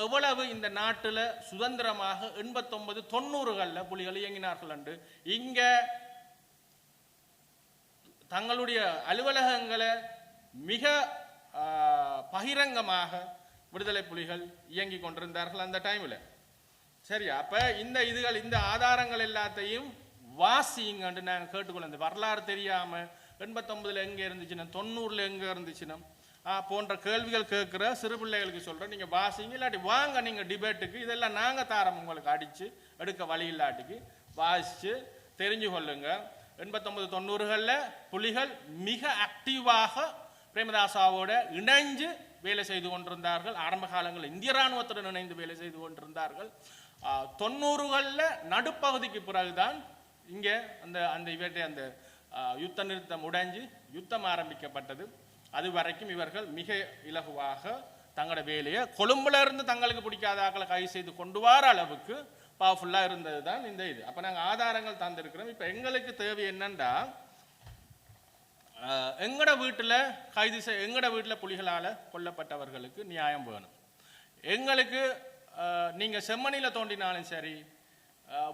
எவ்வளவு இந்த நாட்டில் சுதந்திரமாக 89, 90களில் புலிகள் இயங்கினார்கள் என்று இங்க தங்களுடைய அலுவலகங்களை மிக பகிரங்கமாக விடுதலை புலிகள் இயங்கி கொண்டிருந்தார்கள் அந்த டைமில். சரி, அப்போ இந்த ஆதாரங்கள் எல்லாத்தையும் வாசிங்கன்னு நாங்கள் கேட்டுக்கொள்ள. இந்த வரலாறு தெரியாமல் 89ல் எங்கே இருந்துச்சுன்னா 90ல் எங்கே இருந்துச்சுன்னா போன்ற கேள்விகள் கேட்குற சிறு பிள்ளைகளுக்கு சொல்கிறேன், நீங்கள் வாசிங்க, இல்லாட்டி வாங்க நீங்கள் டிபேட்டுக்கு, இதெல்லாம் நாங்கள் தாரம் உங்களுக்கு அடித்து எடுக்க வழி இல்லாட்டிக்கு வாசித்து தெரிஞ்சு கொள்ளுங்க. 89, 90களில் புலிகள் மிக ஆக்டிவாக பிரேமதாசாவோட இணைஞ்சு வேலை செய்து கொண்டிருந்தார்கள். ஆரம்ப காலங்களில் இந்திய இராணுவத்துடன் இணைந்து வேலை செய்து கொண்டிருந்தார்கள். 90களில் நடுப்பகுதிக்கு பிறகுதான் இங்கே அந்த யுத்த நிறுத்தம் உடைஞ்சு யுத்தம் ஆரம்பிக்கப்பட்டது. அது வரைக்கும் இவர்கள் மிக இலகுவாக தங்களோட வேலையை கொழும்புல இருந்து தங்களுக்கு பிடிக்காத ஆக்களை கைது செய்து கொண்டு வர அளவுக்கு பவர்ஃபுல்லாக இருந்தது தான் இந்த இது. அப்போ நாங்கள் ஆதாரங்கள் தந்திருக்கிறோம். இப்போ எங்களுக்கு தேவை என்னன்னா, எங்கட வீட்டில் புலிகளால் கொல்லப்பட்டவர்களுக்கு நியாயம் வேணும். எங்களுக்கு நீங்கள் செம்மணியில் தோண்டினாலும் சரி,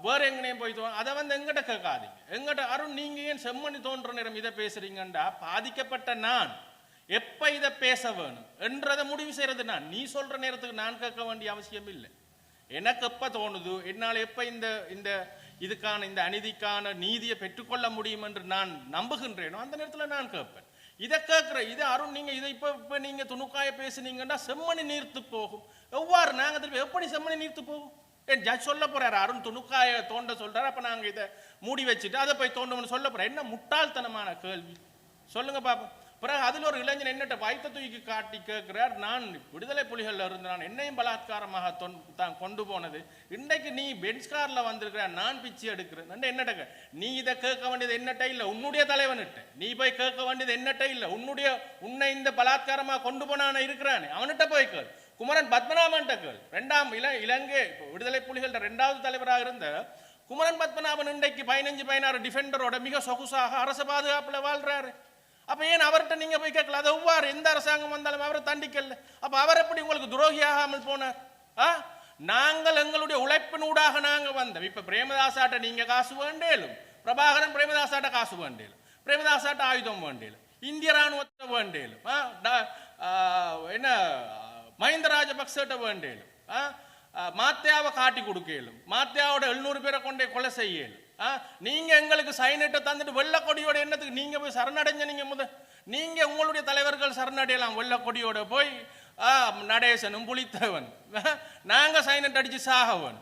வேற எங்கனையும் போய் அதை எங்கிட்ட கேட்காதீங்க. எங்கிட்ட அருண் நீங்க ஏன் செம்மணி தோன்ற நேரம் இதை பேசுறீங்கண்டா, பாதிக்கப்பட்ட நான் எப்ப இதை பேச வேணும் என்றதை முடிவு செய்யறது நான். நீ சொல்ற நேரத்துக்கு நான் கேட்க வேண்டிய அவசியம் இல்லை. எனக்கு எப்ப தோணுது, என்னால் எப்ப இந்த இதுக்கான இந்த அநீதிக்கான நீதியை பெற்றுக்கொள்ள முடியும் என்று நான் நம்புகின்றேனோ அந்த நேரத்தில் நான் கேட்பேன். இதை கேட்குறேன், இதை அருண் நீங்க இதை இப்ப நீங்க துணுக்காய பேசுனீங்கன்னா செம்மணி நீர்த்து போகும். எவ்வாறு நாங்கள் திருப்பி எப்படி செம்மணி நீர்த்து போகும்? என் ஜட்ஜ் சொல்ல போறாரு, அருண் துணுக்காய தோண்ட சொல்றாரு, அப்ப நாங்க இதை மூடி வச்சுட்டு அதை போய் தோண்டணும்னு சொல்ல போறேன். என்ன முட்டாள்தனமான கேள்வி சொல்லுங்க பாப்போம். பிறகு அதில் ஒரு இளைஞன் என்னட்ட வயிற்று தூக்கி காட்டி கேட்கிறார், நான் விடுதலை புலிகள்ல இருந்து நான் என்னையும் பலாத்காரமாக தான் கொண்டு போனது, இன்றைக்கு நீ பென்ஸ் கார்ல வந்திருக்கிற, நான் பிச்சை எடுக்கிறேன் என்னட்ட, நீ இதை கேட்க வேண்டியது என்னட்ட இல்லை, உன்னுடைய தலைவன்கிட்ட நீ போய் கேட்க வேண்டியது என்னட்ட இல்லை, உன்னை இந்த பலாத்காரமாக கொண்டு போனான இருக்கிறானே அவன்கிட்ட போய் கேள். குமரன் பத்மநாபன் கேள். இலங்கை விடுதலை புலிகள் 2வது தலைவராக இருந்த குமரன் பத்மநாபன் இன்றைக்கு 15-16 டிஃபெண்டரோட மிக சொகுசாக அரச பாதுகாப்புல வாழ்றாரு. அப்ப ஏன் அவர்கிட்ட நீங்க போய் கேட்கல? அது எவ்வாறு எந்த அரசாங்கம் வந்தாலும் அவரை தண்டிக்கல. அப்ப அவர் எப்படி உங்களுக்கு துரோகியாகாமல் போனார்? நாங்கள் எங்களுடைய உழைப்பினூடாக நாங்க வந்தோம். இப்ப பிரேமதாசாட்ட நீங்க காசு வேண்டேலும், பிரபாகரன் பிரேமதாசாட்ட காசு வேண்டேலும், பிரேமதாசாட்ட ஆயுதம் வேண்டேலும், இந்திய ராணுவத்தை வேண்டேலும், என்ன மஹிந்த ராஜபக்சட்ட வேண்டேலும், மாத்தியாவை காட்டி கொடுக்கலும், மாத்தியாவோட 700 பேரை கொண்டே கொலை செய்யலும். நீங்க எங்களுக்கு சைனிட்ட தந்துட்டு வெள்ளக்கொடியோட என்னத்துக்கு நீங்க போய் சரணடைஞ்ச? நீங்க உங்களுடைய தலைவர்கள் சரணடையலாம். வெள்ளக்கொடியோட போய் நடேசனும் புலித்தவன், நாங்க சைனட் அடிச்சு சாகவன்,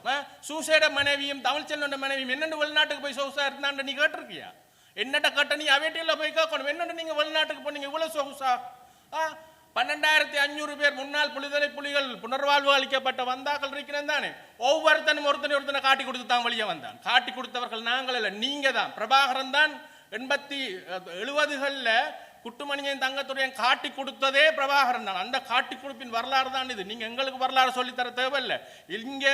சூசைட மனைவியும் தமிழ்ச்செல்வன் மனைவியும் என்னென்னு வெளிநாட்டுக்கு போய் சொகுசா இருந்தான்னு நீ கேட்டிருக்கியா? என்னட்ட கட்ட நீ அவேட்டியில் போய் கேட்கணும். என்னென்னு நீங்க வெளிநாட்டுக்கு போனீங்க இவ்வளவு சொகுசா? 12,500 பேர் முன்னாள் விடுதலை புலிகள் புனர்வாழ்வு அளிக்கப்பட்ட வந்தாக்கள் இருக்கிறேன் தானே. ஒவ்வொருத்தனும் ஒருத்தனை காட்டி கொடுத்து தான் வழியே வந்தான். காட்டி கொடுத்தவர்கள் நாங்கள் இல்லை, நீங்க தான். பிரபாகரன் தான் 70-70களில் குட்டுமணியன் தங்கத்துறையன் காட்டி கொடுத்ததே பிரபாகரன் தான். அந்த காட்டி கொடுப்பின் வரலாறு தான் இது. நீங்க எங்களுக்கு வரலாறு சொல்லித்தர தேவையில்லை. இங்க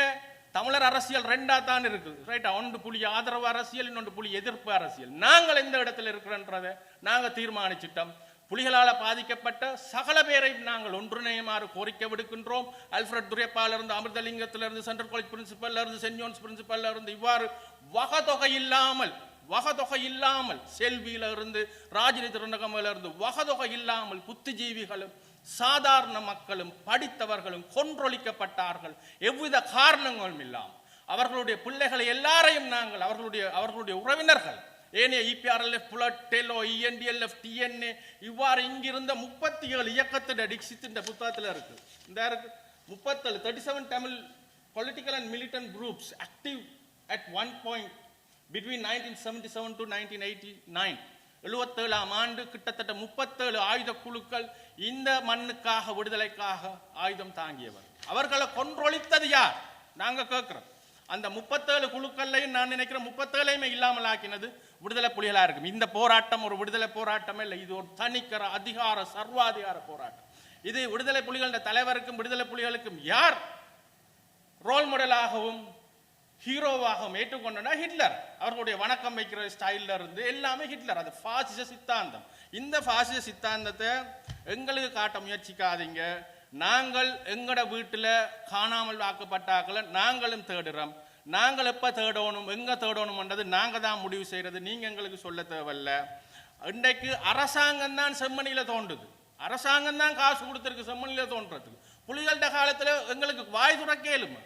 தமிழர் அரசியல் 2ஆ தான் இருக்குது, ரைட்டா? ஒன்று புலி ஆதரவு அரசியல், இன்னொன்று புலி எதிர்ப்பு அரசியல். நாங்கள் எந்த இடத்துல இருக்கிறோன்றதை நாங்கள் தீர்மானிச்சிட்டோம். புலிகளால் பாதிக்கப்பட்ட சகல பேரை நாங்கள் ஒன்றிணையுமாறு கோரிக்கை விடுக்கின்றோம். அல்ஃபிரட் துரைப்பால இருந்து, அமிர்தலிங்கத்திலிருந்து, சென்ட்ரல் காலேஜ் பிரின்சிபல்ல இருந்து, சென்ட் ஜோன்ஸ் பிரின்சிபல்ல இருந்து, இவ்வாறு வகதொகை இல்லாமல் செல்வியில இருந்து, ராஜினி திருநகமில இருந்து வகதொகை இல்லாமல் புத்திஜீவிகளும் சாதாரண மக்களும் படித்தவர்களும் கொன்றொழிக்கப்பட்டார்கள். எவ்வித காரணங்களும் இல்லாமல் அவர்களுடைய பிள்ளைகளை எல்லாரையும் நாங்கள் அவர்களுடைய உறவினர்கள் ஏனைய EPRLF, PLOTE, TELO, ENDLF, TNA இவ்வாறு இங்கிருந்த 37 இயக்கத்தின் டிக்சித்தின் புத்தகத்தில் இருக்கு. இந்த இருக்கு 37 Tamil political and militant groups active at one point between 1977 to 1989. 77ஆம் ஆண்டு கிட்டத்தட்ட 37 ஆயுத குழுக்கள் இந்த மண்ணுக்காக விடுதலைக்காக ஆயுதம் தாங்கியவர். அவர்களை கொன்றொழித்தது யார்? நாங்க கேட்கிறோம். அந்த 37 குழுக்கள்லையும் நான் நினைக்கிறேன் 37ஐயுமே இல்லாமல் ஆக்கினது விடுதலை புலிகளா இருக்கும். இந்த போராட்டம் ஒரு விடுதலை போராட்டமே இல்லை, இது ஒரு தனிக்கர அதிகார சர்வாதிகார போராட்டம். இது விடுதலை புலிகளின் தலைவருக்கும் விடுதலை புலிகளுக்கும் யார் ரோல் மாடலாகவும் ஹீரோவாகவும் ஏற்றுக்கொண்டனா ஹிட்லர். அவர்களுடைய வணக்கம் வைக்கிற ஸ்டைல்ல இருந்து எல்லாமே ஹிட்லர். அது பாசிச சித்தாந்தம். இந்த பாசிச சித்தாந்தத்தை எங்களுக்கு காட்ட முயற்சிக்காதீங்க. நாங்கள் எங்கட வீட்டில் காணாமல் ஆக்கப்பட்டாக்களை நாங்களும் தேடுறோம். நாங்கள் எப்போ தேடணும், எங்கே தேடணும்ன்றது நாங்கள் தான் முடிவு செய்கிறது. நீங்கள் எங்களுக்கு சொல்ல தேவையில்ல. இன்றைக்கு அரசாங்கம் தான் செம்மணியில் தோன்றுது, அரசாங்கம் தான் காசு கொடுத்துருக்கு செம்மணியில் தோன்றதுக்கு. புலிகள்ட காலத்தில் எங்களுக்கு வாய் துறக்கேலுமா?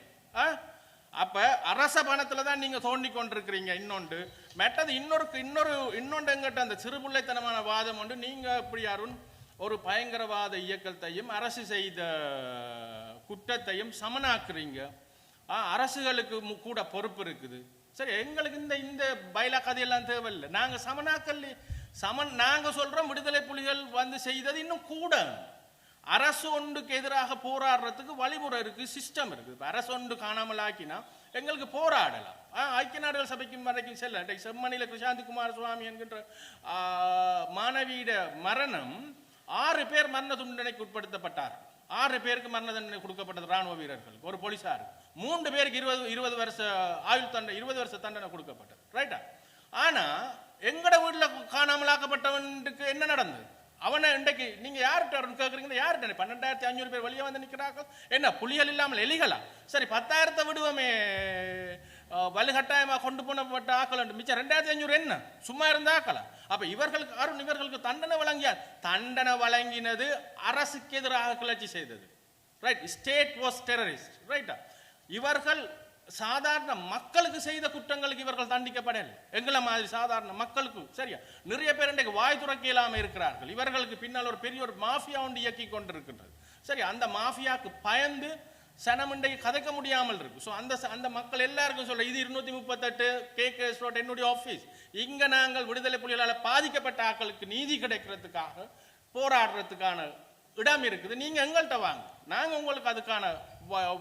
அப்போ அரச பணத்தில் தான் நீங்கள் தோண்டி கொண்டிருக்கிறீங்க. இன்னொன்று மெட்டது இன்னொன்று எங்கிட்ட அந்த சிறுபிள்ளைத்தனமான வாதம் உண்டு. நீங்கள் எப்படி அருண் ஒரு பயங்கரவாத இயக்கத்தையும் அரசு செய்த குற்றத்தையும் சமனாக்குறீங்க. அரசுகளுக்கு கூட பொறுப்பு இருக்குது. சரி, எங்களுக்கு இந்த பைலா கதையெல்லாம் தேவையில்லை. நாங்கள் சமனாக்கல் நாங்கள் சொல்கிறோம் விடுதலை புலிகள் வந்து செய்தது இன்னும் கூட. அரசு ஒன்றுக்கு எதிராக போராடுறதுக்கு வழிமுறை இருக்கு, சிஸ்டம் இருக்கு. அரசு ஒன்று காணாமல் ஆக்கினா எங்களுக்கு போராடலாம். ஐக்கிய நாடுகள் சபைக்கும் வரைக்கும் செல்ல. செம்மணியில் கிருஷாந்தி குமார் சுவாமி என்கின்ற மாணவியிட மரணம் 6 பேர் மரண தண்டனைக்கு உட்படுத்தப்பட்டார். 6 பேருக்கு மரண தண்டனை கொடுக்கப்பட்டது ராணுவ வீரர்களுக்கு, ஒரு போலீசாருக்கு. 3 பேருக்கு 20 வருஷ ஆயுள் தண்டனை, 20 வருஷ தண்டனை கொடுக்கப்பட்டது, ரைட்டா? ஆனா எங்கட வீட்டில் காணாமல் ஆக்கப்பட்டவனுக்கு என்ன நடந்தது? அவனை இன்றைக்கு நீங்க யார்கிட்ட கேட்குறீங்கன்னா யார்கிட்ட 12,500 பேர் வெளியே வந்து நிற்கிறார்கள். என்ன புலிகள் இல்லாமல் எலிகளா? சரி, 10,000 விடுவோமே வலுக்கட்டாயமாக கொண்டு போனப்பட்ட ஆக்கள் மிச்சம் 2,500 என்ன சும்மா இருந்த ஆக்கலாம். அப்ப இவர்களுக்கு தண்டனை வழங்கியார். தண்டனை வழங்கினது அரசுக்கு எதிராக கிளர்ச்சி செய்தது, ரைட்? ஸ்டேட் வாஸ் டெரரிஸ்ட், ரைட்டா? இவர்கள் சாதாரண மக்களுக்கு செய்த குற்றங்களுக்கு இவர்கள் தண்டிக்கப்படவில்லை. எங்களை மாதிரி சாதாரண மக்களுக்கு சரியா நிறைய பேர் இன்றைக்கு வாய் துறக்க இல்லாமல் இருக்கிறார்கள். இவர்களுக்கு பின்னால் ஒரு பெரிய ஒரு மாஃபியா ஒன்று இயக்கி கொண்டிருக்கின்றது. சரி, அந்த மாஃபியாவுக்கு பயந்து சனம் இன்றைக்கு கதைக்க முடியாமல் இருக்கு. ஸோ அந்த மக்கள் எல்லாருக்கும் சொல்ல, இது 238 KKS ரோட் என்னுடைய ஆஃபீஸ். இங்க நாங்கள் விடுதலை புலிகளால் பாதிக்கப்பட்ட ஆக்களுக்கு நீதி கிடைக்கிறதுக்காக போராடுறதுக்கான இடம் இருக்குது. நீங்க எங்கள்கிட்ட வாங்க, நாங்க உங்களுக்கு அதுக்கான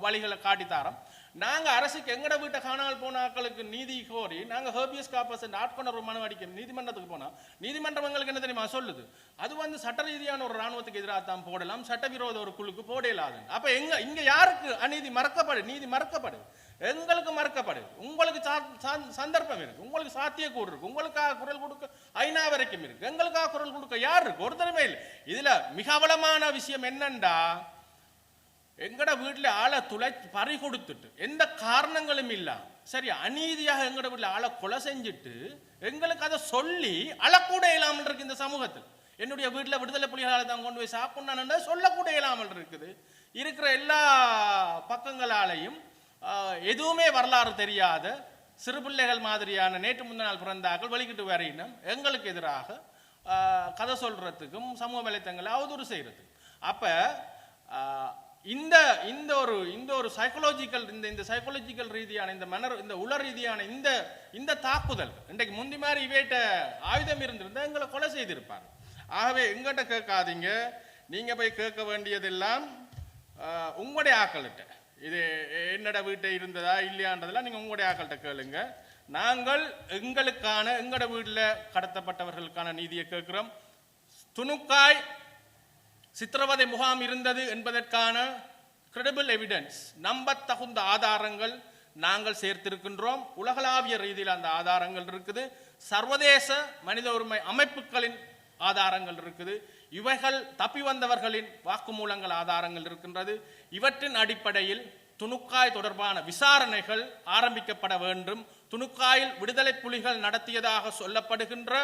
வழிகளை காட்டித்தாரோம். நாங்க அரசுக்கு எங்கட வீட்டை காணாமல் போன ஆட்களுக்கு நீதி கோரி நாங்க ஹேபியஸ் கார்பஸ் ஆட்கொண்ட ஒரு மனு அடிக்க நீதிமன்றத்துக்கு போனா நீதிமன்றம் எங்களுக்கு என்ன தெரியுமா சொல்லுது, அது சட்ட ரீதியான ஒரு ராணுவத்துக்கு எதிராக தான் போடலாம், சட்டவிரோத ஒரு குழுக்கு போடலாது. அப்ப இங்க யாருக்கு அநீதி மறக்கப்படு, நீதி மறக்கப்படு, எங்களுக்கு மறக்கப்படு. உங்களுக்கு சந்தர்ப்பம் இருக்கு, உங்களுக்கு சாத்தியக்கூறு இருக்கு, உங்களுக்காக குரல் கொடுக்க ஐநா வரைக்கும் இருக்கு, எங்களுக்காக குரல் கொடுக்க யார் இருக்கு? ஒருத்தருமே இல்லை. இதுல மிக அவலமான விஷயம் என்னண்டா, எங்கட வீட்டில் ஆளை பறி கொடுத்துட்டு எந்த காரணங்களும் இல்ல சரி அநீதியாக எங்கட வீட்டில் ஆளை கொலை செஞ்சுட்டு எங்களுக்கு அதை சொல்லி அழக்கூட இயலாமல் இருக்கு. இந்த சமூகத்தில் என்னுடைய வீட்டில் விடுதலை புலிகளால் தான் கொண்டு போய் சாப்பிடணும்னா சொல்லக்கூட இயலாமல் இருக்குது. இருக்கிற எல்லா பக்கங்களாலையும் எதுவுமே வரலாறு தெரியாத சிறு பிள்ளைகள் மாதிரியான நேற்று முந்தின நாள் பிறந்தாக்கள் வெளிக்கிட்டு வரையினம் எங்களுக்கு எதிராக கதை சொல்றதுக்கும் சமூக வலைத்தங்களை அவதூறு செய்யறதுக்கும். அப்ப இந்த ஒரு சைக்கோலஜிக்கல் இந்த சைக்கோலஜிக்கல் ரீதியான இந்த உள ரீதியான இந்த தாக்குதல் இன்றைக்கு முந்தி மாதிரி இவேட்ட ஆயுதம் இருந்திருந்தா எங்களை கொலை செய்திருப்பார். ஆகவே எங்கிட்ட கேட்காதீங்க, நீங்க போய் கேட்க வேண்டியதெல்லாம் உங்களுடைய ஆக்கள்கிட்ட. இது என்னோட வீட்டை இருந்ததா இல்லையான்றதெல்லாம் நீங்க உங்களுடைய ஆக்கள்கிட்ட கேளுங்க. நாங்கள் எங்களோட வீட்டில் கடத்தப்பட்டவர்களுக்கான நீதியை கேட்கிறோம். துணுக்காய் சித்திரவதை முகாம் இருந்தது என்பதற்கான கிரெடிபிள் எவிடன்ஸ், நம்பத்தகுந்த ஆதாரங்கள் நாங்கள் சேர்த்திருக்கின்றோம். உலகளாவிய ரீதியில் அந்த ஆதாரங்கள் இருக்குது, சர்வதேச மனித உரிமை அமைப்புகளின் ஆதாரங்கள் இருக்குது, இவைகள் தப்பி வந்தவர்களின் வாக்குமூலங்கள் ஆதாரங்கள் இருக்கின்றது. இவற்றின் அடிப்படையில் துணுக்காய் தொடர்பான விசாரணைகள் ஆரம்பிக்கப்பட வேண்டும். துணுக்காயில் விடுதலை புலிகள் நடத்தியதாக சொல்லப்படுகின்ற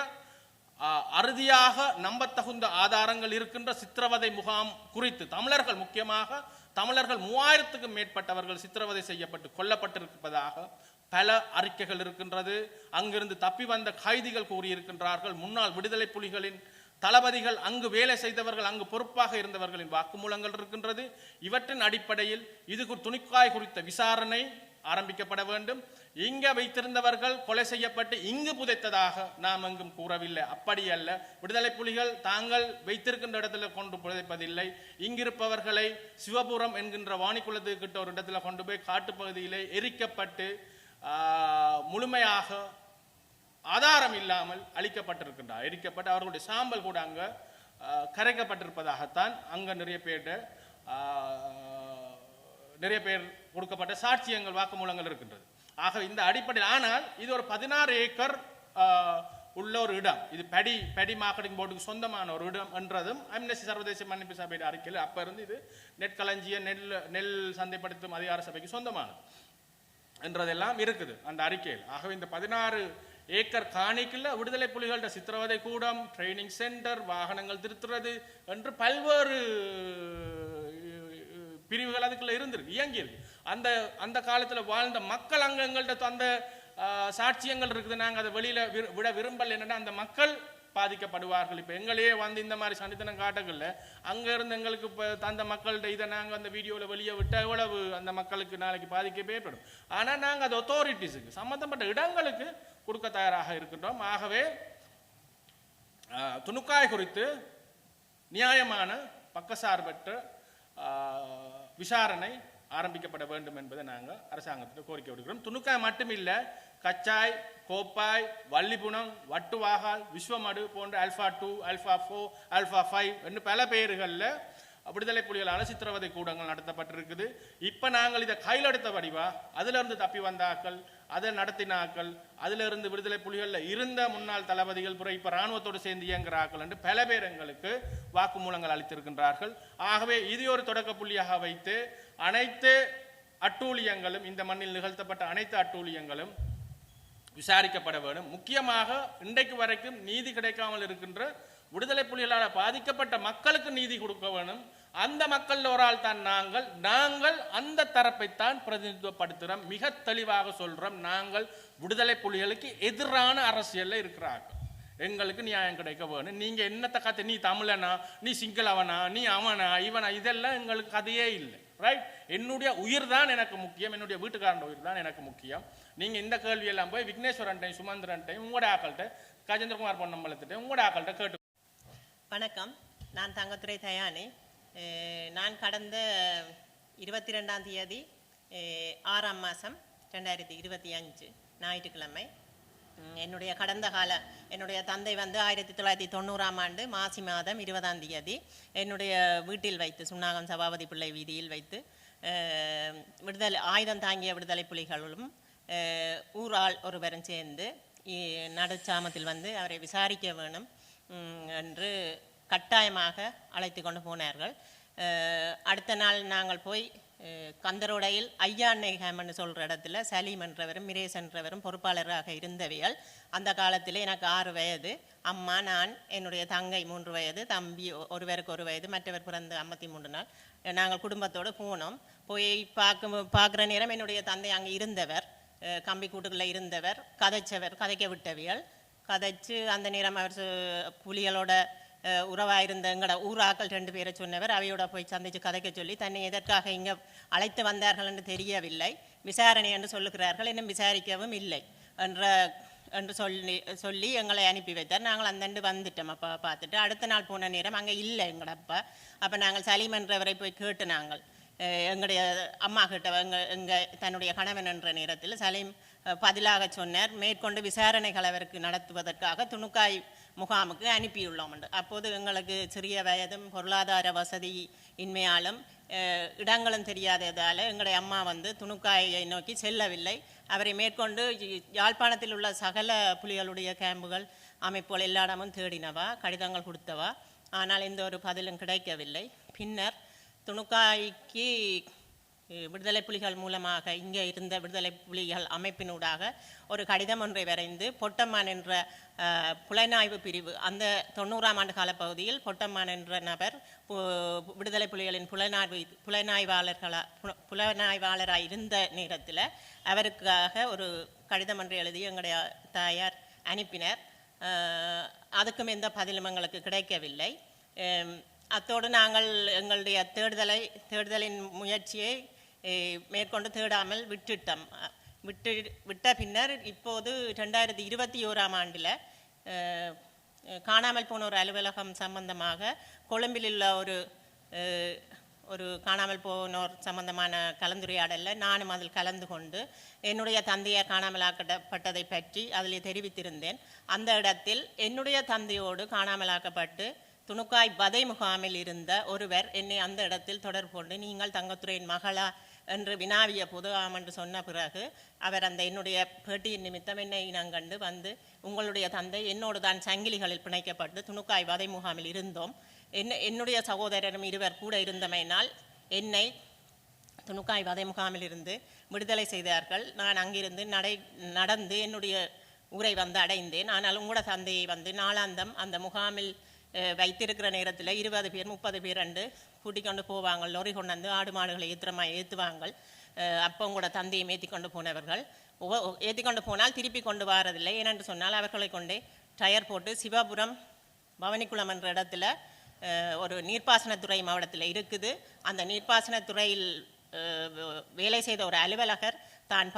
அறுதியாக நம்பத்தகுந்த ஆதாரங்கள் இருக்கின்ற சித்திரவதை முகாம் குறித்து தமிழர்கள், முக்கியமாக தமிழர்கள் 3000க்கும் மேற்பட்டவர்கள் சித்திரவதை செய்யப்பட்டு கொல்லப்பட்டிருப்பதாக பல அறிக்கைகள் இருக்கின்றது. அங்கிருந்து தப்பி வந்த கைதிகள் கூறியிருக்கின்றார்கள். முன்னாள் விடுதலை புலிகளின் தளபதிகள், அங்கு வேலை செய்தவர்கள், அங்கு பொறுப்பாக இருந்தவர்களின் வாக்குமூலங்கள் இருக்கின்றது. இவற்றின் அடிப்படையில் இது துணுக்காய் குறித்த விசாரணை ஆரம்பிக்கப்பட வேண்டும். இங்க வைத்திருந்தவர்கள் கொலை செய்யப்பட்டு இங்கு புதைத்ததாக நாம் எங்கும் கூறவில்லை. அப்படி அல்ல, விடுதலை புலிகள் தாங்கள் வைத்திருக்கின்ற இடத்துல கொண்டு புதைப்பதில்லை. இங்கிருப்பவர்களை சிவபுரம் என்கின்ற வாணிக்குளத்துக்கு கிட்ட ஒரு இடத்துல கொண்டு போய் காட்டுப்பகுதியிலே எரிக்கப்பட்டு முழுமையாக ஆதாரம் இல்லாமல் அழிக்கப்பட்டிருக்கின்றார். எரிக்கப்பட்டு அவர்களுடைய சாம்பல் கூட அங்க கரைக்கப்பட்டிருப்பதாகத்தான் அங்க நிறைய பேர் கொடுக்கப்பட்ட சாட்சியங்கள் வாக்குமூலங்கள் இருக்கின்றது. ஆக இந்த அடிப்படையில், ஆனால் இது ஒரு 16 ஏக்கர் உள்ள ஒரு இடம், இது படி மார்க்கெட்டிங் போர்டுக்கு சொந்தமான ஒரு இடம் என்றதும் அம்னஸ்டி சர்வதேச மன்னிப்பு சபையின் அறிக்கையில் அப்ப இருந்து இது நெற்களஞ்சிய நெல் சந்தைப்படுத்தும் அதிகார சபைக்கு சொந்தமானது என்றதெல்லாம் இருக்குது அந்த அறிக்கையில். ஆகவே இந்த 16 ஏக்கர் காணிக்குள்ள விடுதலை புலிகளோட சித்திரவதை கூடம், ட்ரைனிங் சென்டர், வாகனங்கள் திருத்துறது என்று பல்வேறு பிரிவுகள் அதுக்குள்ள இருந்திருக்கு, இயங்கியிருக்கு. அந்த காலத்துல வாழ்ந்த மக்கள் அங்க எங்கள்கிட்ட அந்த சாட்சியங்கள் இருக்குது. நாங்கள் அதை வெளியில விட விரும்பல. என்னன்னா அந்த மக்கள் பாதிக்கப்படுவார்கள். இப்போ எங்களையே வந்து இந்த மாதிரி சண்டித்தனம் காட்டக்கல, அங்க இருந்து எங்களுக்கு இப்போ அந்த மக்கள்கிட்ட இதை நாங்கள் அந்த வீடியோவில் வெளியே விட்டால் எவ்வளவு அந்த மக்களுக்கு நாளைக்கு பாதிக்கவே ஏற்படும். ஆனால் நாங்கள் அது அத்தாரிட்டிஸுக்கு சம்பந்தப்பட்ட இடங்களுக்கு கொடுக்க தயாராக இருக்கின்றோம். ஆகவே துணுக்காய் குறித்து நியாயமான பக்கசார்பற்ற விசாரணை ஆரம்பிக்கப்பட வேண்டும் என்பதை நாங்கள் அரசாங்கத்துக்கு கோரிக்கை விடுக்கிறோம். துணுக்காய் மட்டுமில்லை, கச்சாய், கோப்பாய், வள்ளிபுணம், வட்டுவாகால், விஸ்வமடு போன்ற ஆல்ஃபா 2, ஆல்ஃபா 4, ஆல்ஃபா 5 என்று பல பெயர்களில் விடுதலை புலிகளால் சித்திரவதை கூடங்கள் நடத்தப்பட்டிருக்குது. இப்போ நாங்கள் இதை கையில் எடுத்த வடிவா அதிலிருந்து தப்பி வந்தாக்கள், அதை நடத்தினாக்கள், அதிலிருந்து விடுதலை புலிகளில் இருந்த முன்னாள் தளபதிகள் புற இப்போ இராணுவத்தோடு சேர்ந்து இயங்குகிறார்கள் என்று பல பேர் எங்களுக்கு வாக்குமூலங்கள் அளித்திருக்கின்றார்கள். ஆகவே இது ஒரு தொடக்க புள்ளியாக வைத்து அனைத்து அட்டூழியங்களும், இந்த மண்ணில் நிகழ்த்தப்பட்ட அனைத்து அட்டூழியங்களும் விசாரிக்கப்பட வேண்டும். முக்கியமாக இன்றைக்கு வரைக்கும் நீதி கிடைக்காமல் இருக்கின்ற விடுதலை புலிகளால் பாதிக்கப்பட்ட மக்களுக்கு நீதி கொடுக்க வேணும். அந்த மக்கள் ஒரு ஆள் தான் நாங்கள் அந்த தரப்பைத்தான் பிரதிநிதித்துவப்படுத்துகிறோம். மிக தெளிவாக சொல்றோம், நாங்கள் விடுதலை புலிகளுக்கு எதிரான அரசியல்ல இருக்கிறார்கள். எங்களுக்கு நியாயம் கிடைக்க வேணும். நீங்க என்னத்தை கதை, நீ தமிழனா, நீ சிங்களவனா, நீ அவனா இவனா, இதெல்லாம் எங்களுக்கு கதையே இல்லை. ரைட்? என்னுடைய உயிர் தான் எனக்கு முக்கியம், என்னுடைய வீட்டுக்காரன் உயிர் தான் எனக்கு முக்கியம். நீங்க இந்த கேள்வியெல்லாம் போய் விக்னேஸ்வரன் டைம், சுமந்திரன் டைம், உங்களோட ஆக்கள்கிட்ட, கஜேந்திரகுமார் பொன்னம்பலத்திட்ட, உங்களோட ஆக்கள்கிட்ட கேட்டு. வணக்கம். நான் தங்கத்துறை தயானி. நான் கடந்த 22ஆம் தேதி 6ஆம் மாதம் 2025 ஞாயிற்றுக்கிழமை என்னுடைய கடந்த கால என்னுடைய தந்தை வந்து 1990ஆம் ஆண்டு மாசி மாதம் 20ஆம் தேதி என்னுடைய வீட்டில் வைத்து சுன்னாகம் சபாபதி பிள்ளை வீதியில் வைத்து விடுதலை ஆயுதம் தாங்கிய விடுதலை புலிகளும் ஊரால் ஒருவரும் சேர்ந்து நடுச்சாமத்தில் வந்து அவரை விசாரிக்க வேணும் என்று கட்டாயமாக அழைத்து கொண்டு போனார்கள். அடுத்த நாள் நாங்கள் போய் கந்தரோடையில் ஐயாண்ணை ஹேமன்னு சொல்கிற இடத்துல சலீம் என்றவரும் மிரேஸ் என்றவரும் பொறுப்பாளராக இருந்தவையால் அந்த காலத்தில் எனக்கு 6 வயது, அம்மா, நான், என்னுடைய தங்கை 3 வயது, தம்பி ஒருவருக்கு 1 வயது, மற்றவர் பிறந்த 53 நாள் நாங்கள் குடும்பத்தோடு போனோம். போய் பார்க்குற நேரம் என்னுடைய தந்தை அங்கே இருந்தவர், கம்பி கூட்டுக்குள்ளே இருந்தவர், கதைக்க விட்டவியல் கதைச்சு அந்த நேரம் அவர் புலிகளோட உறவாக இருந்த எங்களோட ஊராக்கள் 2 பேரை சொன்னவர் அவையோட போய் சந்தித்து கதைக்க சொல்லி தன்னை எதற்காக இங்கே அழைத்து வந்தார்கள் என்று தெரியவில்லை, விசாரணை என்று சொல்லுகிறார்கள், இன்னும் விசாரிக்கவும் இல்லை என்று சொல்லி எங்களை அனுப்பி வைத்தார். நாங்கள் அந்தண்டு வந்துட்டோம். அப்பா பார்த்துட்டு அடுத்த நாள் போன நேரம் அங்கே இல்லை எங்களோட அப்பா. அப்போ நாங்கள் சலீம் என்றவரை போய் கேட்டு நாங்கள் எங்களுடைய அம்மா கிட்ட எங்கள் தன்னுடைய கணவன் என்ற நேரத்தில் சலீம் பதிலாக சொன்னார், மேற்கொண்டு விசாரணைகள் அவருக்கு நடத்துவதற்காக துணுக்காய் முகாமுக்கு அனுப்பியுள்ளோம் என்று. அப்போது எங்களுக்கு சிறிய வயதும் பொருளாதார வசதி இன்மையாலும் இடங்களும் தெரியாததால் எங்களுடைய அம்மா வந்து துணுக்காயை நோக்கி செல்லவில்லை. அவரை மேற்கொண்டு யாழ்ப்பாணத்தில் உள்ள சகல புலிகளுடைய கேம்புகள் அமைப்புகள் எல்லா இடமும் தேடினவா, கடிதங்கள் கொடுத்தவா, ஆனால் எந்த ஒரு பதிலும் கிடைக்கவில்லை. பின்னர் துணுக்காய்க்கு விடுதலை புலிகள் மூலமாக இங்கே இருந்த விடுதலை புலிகள் அமைப்பினூடாக ஒரு கடிதம் ஒன்றை வரைந்து பொட்டம்மான் என்ற புலனாய்வு பிரிவு, அந்த 90ஆம் ஆண்டு காலப்பகுதியில் பொட்டம்மான் என்ற நபர் விடுதலை புலிகளின் புலனாய்வாளராக இருந்த நேரத்தில் அவருக்காக ஒரு கடிதம் ஒன்றை எழுதி எங்களுடைய தாயார் அனுப்பினர். அதுக்கும் எந்த பதிலும் எங்களுக்கு கிடைக்கவில்லை. அத்தோடு நாங்கள் எங்களுடைய தேடுதலின் முயற்சியை மேற்கொண்டு தேடாமல் விட்ட பின்னர் இப்போது 2021ஆம் ஆண்டில் காணாமல் போன ஒரு அலுவலகம் சம்பந்தமாக கொழும்பில் உள்ள ஒரு காணாமல் போனோர் சம்பந்தமான கலந்துரையாடலில் நானும் அதில் கலந்து கொண்டு என்னுடைய தந்தையார் காணாமலாக்கப்பட்டதை பற்றி அதில் தெரிவித்திருந்தேன். அந்த இடத்தில் என்னுடைய தந்தையோடு காணாமலாக்கப்பட்டு துணுக்காய் வதை முகாமில் இருந்த ஒருவர் என்னை அந்த இடத்தில் தொடர்பு கொண்டு நீங்கள் தங்கத்துறையின் மகளா என்று வினாவிய போது ஆம் என்று சொன்ன பிறகு அவர் அந்த என்னுடைய பேட்டியின் நிமித்தம் என்னை இனங்கண்டு வந்து உங்களுடைய தந்தை என்னோடு தான் சங்கிலிகளில் பிணைக்கப்பட்டு துணுக்காய் வதை முகாமில் இருந்தோம், என்னுடைய சகோதரரும் 2 கூட இருந்தமையினால் என்னை துணுக்காய் வதை முகாமில் இருந்து விடுதலை செய்தார்கள். நான் அங்கிருந்து நடந்து என்னுடைய ஊரை வந்து அடைந்தேன். ஆனால் உங்களோட தந்தையை வந்து நாளாந்தம் அந்த முகாமில் வைத்திருக்கிற நேரத்தில் 20 பேர் 30 பேர் ரெண்டு கூட்டிக் கொண்டு போவாங்க, லொரி கொண்டாந்து ஆடு மாடுகளை ஏற்றுவாங்க. அப்போ உங்களோட தந்தையை ஏற்றி கொண்டு போனவர்கள் ஏற்றி கொண்டு போனால் திருப்பி கொண்டு வரதில்லை. ஏனென்று சொன்னால் அவர்களை கொண்டே டயர் போட்டு சிவபுரம் பவனிக்குளம் என்ற இடத்துல ஒரு நீர்ப்பாசனத்துறை மாவட்டத்தில் இருக்குது. அந்த நீர்ப்பாசனத்துறையில் வேலை செய்த ஒரு அலுவலகர் தான்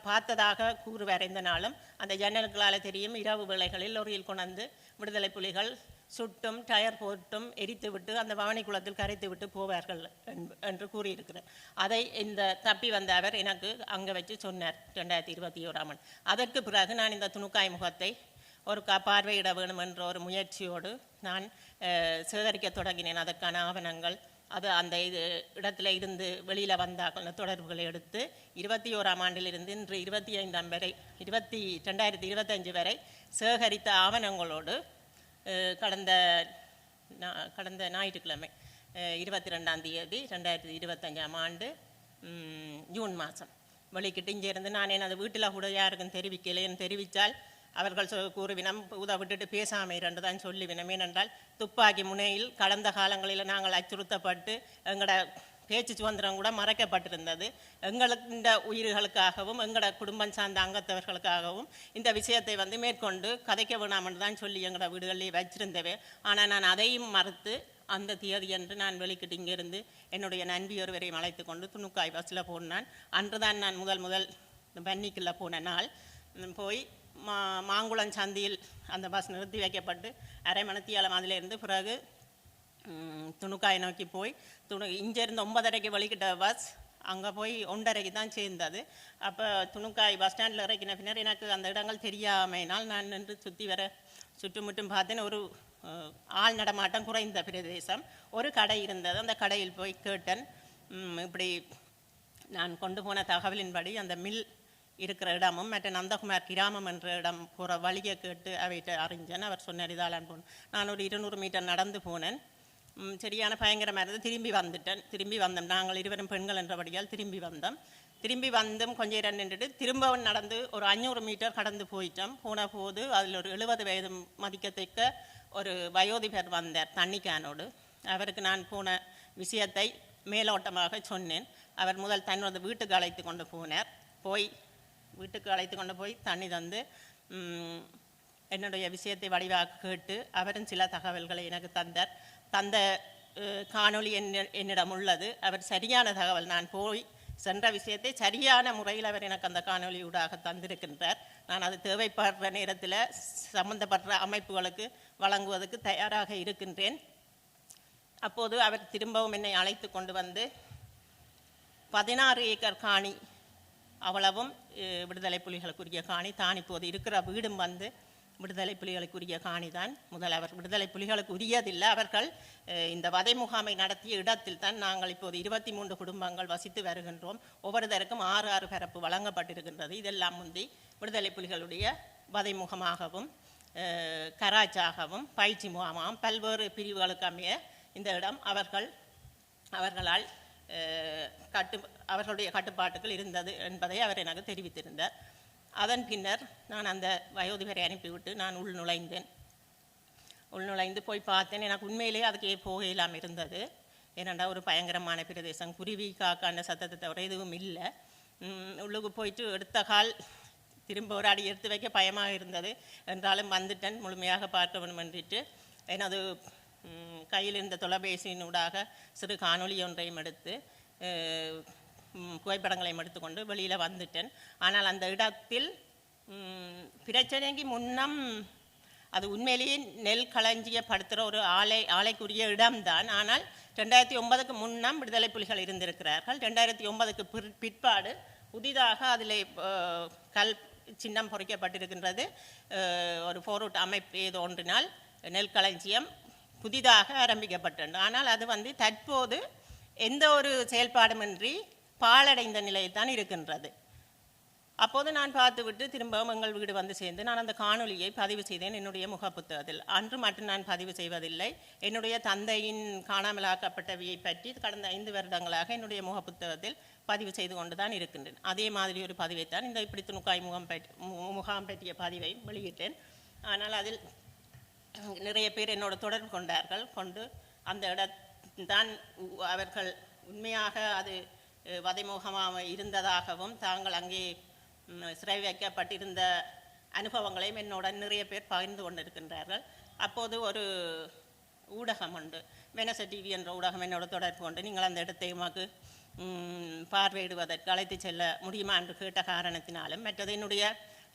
பார்த்ததாக கூறுவார். எந்த நாளும் அந்த ஜன்னல்களால் தெரியும் இரவு வேளைகளில் லொரியில் கொண்டு விடுதலை புலிகள் சுட்டும் டயர் போட்டும் எரித்து விட்டு அந்த பவனி குளத்தில் கரைத்து விட்டு போவார்கள் என்று கூறியிருக்கிறார். அதை இந்த தப்பி வந்த அவர் எனக்கு அங்கே வச்சு சொன்னார் 2021ஆம் ஆண்டு. அதற்கு பிறகு நான் இந்த துணுக்காய் முகத்தை ஒரு பார்வையிட வேணும் என்ற ஒரு முயற்சியோடு நான் சேகரிக்க தொடங்கினேன். அதற்கான ஆவணங்கள் அந்த இடத்துல இருந்து வெளியில் வந்தார்கள் தொடர்புகளை எடுத்து 21ஆம் ஆண்டிலிருந்து இன்று 2025 வரை சேகரித்த ஆவணங்களோடு கடந்த ஞாயிற்றுக்கிழமை 22ஆம் தேதி 2025ஆம் ஆண்டு ஜூன் மாதம் வெளிக்கிட்டு இங்கே இருந்து நான் எனது வீட்டில் கூட யாருக்கும் தெரிவிக்கலைன்னு தெரிவித்தால் அவர்கள் கூறுவினம் உத விட்டுட்டு பேசாமல் இரண்டு தான் சொல்லிவினம். ஏனென்றால் துப்பாக்கி முனையில் கடந்த காலங்களில் நாங்கள் அச்சுறுத்தப்பட்டு எங்களோட பேச்சு சுதந்திரம் கூட மறைக்கப்பட்டிருந்தது. எங்களோட உயிர்களுக்காகவும் எங்களோட குடும்பம் சார்ந்த அங்கத்தவர்களுக்காகவும் இந்த விஷயத்தை வந்து மேற்கொண்டு கதைக்க வேணாம்னு தான் சொல்லி எங்களோட வீடுகளில் வச்சிருந்தவே. ஆனால் நான் அதையும் மறுத்து அந்த தேதி என்று நான் வெளிக்கிட்டு இங்கேருந்து என்னுடைய நண்பி ஒருவரையும் அழைத்து கொண்டு துணுக்காய் பஸ்ஸில் போனான். அன்று தான் நான் முதல் பன்னிக்குள்ளே போன நாள் போய் மாங்குளம் சந்தியில் அந்த பஸ் நிறுத்தி வைக்கப்பட்டு அரை மணித்தியாலம் அதிலிருந்து பிறகு துணுக்காய் நோக்கி போய் இங்கேருந்து 9:30 வலிக்கிட்ட பஸ் அங்கே போய் 1:30 தான் சேர்ந்தது. அப்போ துணுக்காய் பஸ் ஸ்டாண்டில் இறக்கின பின்னர் எனக்கு அந்த இடங்கள் தெரியாமையினால் நான் நின்று சுற்றி வர சுற்றுமுற்றும் பார்த்தேன். ஒரு ஆள் நடமாட்டம் குறைந்த பிரதேசம். ஒரு கடை இருந்தது. அந்த கடையில் போய் கேட்டேன். இப்படி நான் கொண்டு போன தகவலின்படி அந்த மில் இருக்கிற இடமும் மற்ற நந்தகுமார் கிராமம் என்ற இடம் போகிற வழியை கேட்டு அவைகிட்ட அறிஞ்சேன். அவர் சொன்னார் இதாலான் போனேன். நான் ஒரு 200 மீட்டர் நடந்து போனேன். சரியான பயங்கரமாக இருந்தது. திரும்பி வந்தோம். நாங்கள் இருவரும் பெண்கள் என்றபடியால் திரும்பி வந்தும் கொஞ்சம் நேரம் நின்றுட்டு திரும்பவும் நடந்து ஒரு 500 மீட்டர் கடந்து போயிட்டோம். போன போது அதில் ஒரு 70 வயது மதிக்கத்தக்க ஒரு வயோதிபர் வந்தார் தண்ணி கேனோடு. அவருக்கு நான் போன விஷயத்தை மேலோட்டமாக சொன்னேன். அவர் முதல் தன்னோட வீட்டுக்கு அழைத்து கொண்டு போனார். வீட்டுக்கு அழைத்து கொண்டு போய் தண்ணி தந்து என்னுடைய விஷயத்தை வடிவாக கேட்டு அவரும் சில தகவல்களை எனக்கு தந்த காணொளி என்னிடம் உள்ளது. அவர் சரியான தகவல், நான் போய் சென்ற விஷயத்தை சரியான முறையில் அவர் எனக்கு அந்த காணொலியூடாக தந்திருக்கின்றார். நான் அது தேவைப்படுற நேரத்தில் சம்பந்தப்பட்ட அமைப்புகளுக்கு வழங்குவதற்கு தயாராக இருக்கின்றேன். அப்போது அவர் திரும்பவும் என்னை அழைத்து கொண்டு வந்து 16 ஏக்கர் காணி, அவ்வளவும் விடுதலை புலிகளுக்குரிய காணி தான். இப்போது இருக்கிற வீடும் வந்து விடுதலை புலிகளுக்குரிய காணி தான். அவர் விடுதலை புலிகளுக்கு உரியதில்லை. அவர்கள் இந்த வதை முகாமை நடத்திய இடத்தில் தான் நாங்கள் இப்போது 23 குடும்பங்கள் வசித்து வருகின்றோம். ஒவ்வொருத்தருக்கும் 6 பரப்பு வழங்கப்பட்டிருக்கின்றது. இதெல்லாம் முந்தி விடுதலை புலிகளுடைய வதை முகமாகவும் கராச்சாகவும் பயிற்சி முகாமாகவும் பல்வேறு பிரிவுகளுக்கு அமைய இந்த இடம் அவர்களால் அவர்களுடைய கட்டுப்பாட்டுகள் இருந்தது என்பதை அவர் எனக்கு தெரிவித்திருந்தார். அதன் பின்னர் நான் அந்த வயோதிபரை அனுப்பிவிட்டு நான் உள்நுழைந்து போய் பார்த்தேன். எனக்கு உண்மையிலே அதுக்கு போக இல்லாமல் இருந்தது. ஏனென்றால் ஒரு பயங்கரமான பிரதேசம், குருவி காக்கான சத்தத்தை தவிர எதுவும் இல்லை. உள்ளுக்கு போயிட்டு எடுத்த கால் திரும்ப ஒரு அடி எடுத்து வைக்க பயமாக இருந்தது. என்றாலும் வந்துட்டேன், முழுமையாக பார்க்க வேண்டும் என்றிட்டு எனது கையில் இருந்த தொலைபேசியினூடாக சிறு காணொலி ஒன்றையும் எடுத்து புகைப்படங்களையும் எடுத்துக்கொண்டு வெளியில் வந்துட்டேன். ஆனால் அந்த இடத்தில் பிரச்சனைக்கு முன்னம் அது உண்மையிலேயே நெல் களஞ்சியப்படுத்துகிற ஒரு ஆலைக்குரிய இடம்தான். ஆனால் 2009க்கு முன்னம் விடுதலை புலிகள் இருந்திருக்கிறார்கள். 2009க்கு பிற்பாடு புதிதாக அதில் கல் சின்னம் பொறிக்கப்பட்டிருக்கின்றது. ஒரு போரூட் அமைப்பு ஏதோ ஒன்றினால் நெல் களஞ்சியம் புதிதாக ஆரம்பிக்கப்பட்டது. ஆனால் அது வந்து தற்போது எந்த ஒரு செயல்பாடுமின்றி பாழடைந்த நிலையில் தான் இருக்கின்றது. அப்போது நான் பார்த்துவிட்டு திரும்பவும் எங்கள் வீடு வந்து சேர்ந்து நான் அந்த காணொலியை பதிவு செய்தேன் என்னுடைய முகப்புத்தகத்தில். அன்று மட்டும் நான் பதிவு செய்வதில்லை. என்னுடைய தந்தையின் காணாமலாக்கப்பட்டவையை பற்றி கடந்த 5 வருடங்களாக என்னுடைய முகப்புத்தகத்தில் பதிவு செய்து கொண்டு தான் இருக்கின்றேன். அதே மாதிரி ஒரு பதிவைத்தான் இந்த இப்படி துணுக்காய் முகாம் பற்றிய பதிவை வெளியிட்டேன். ஆனால் அதில் நிறைய பேர் என்னோட தொடர்பு கொண்டு அந்த இடத்தான் அவர்கள் உண்மையாக அது வதைமுகமாக இருந்ததாகவும் தாங்கள் அங்கே சிறை வைக்கப்பட்டிருந்த அனுபவங்களையும் என்னுடன் நிறைய பேர் பகிர்ந்து கொண்டிருக்கின்றார்கள். அப்போது ஒரு ஊடகம் உண்டு, வெனச டிவி என்ற ஊடகம் என்னோட தொடர்பு கொண்டு நீங்கள் அந்த இடத்தை உமக்கு பார்வையிடுவதற்கு அழைத்து செல்ல முடியுமா என்று கேட்ட காரணத்தினாலும், மற்றது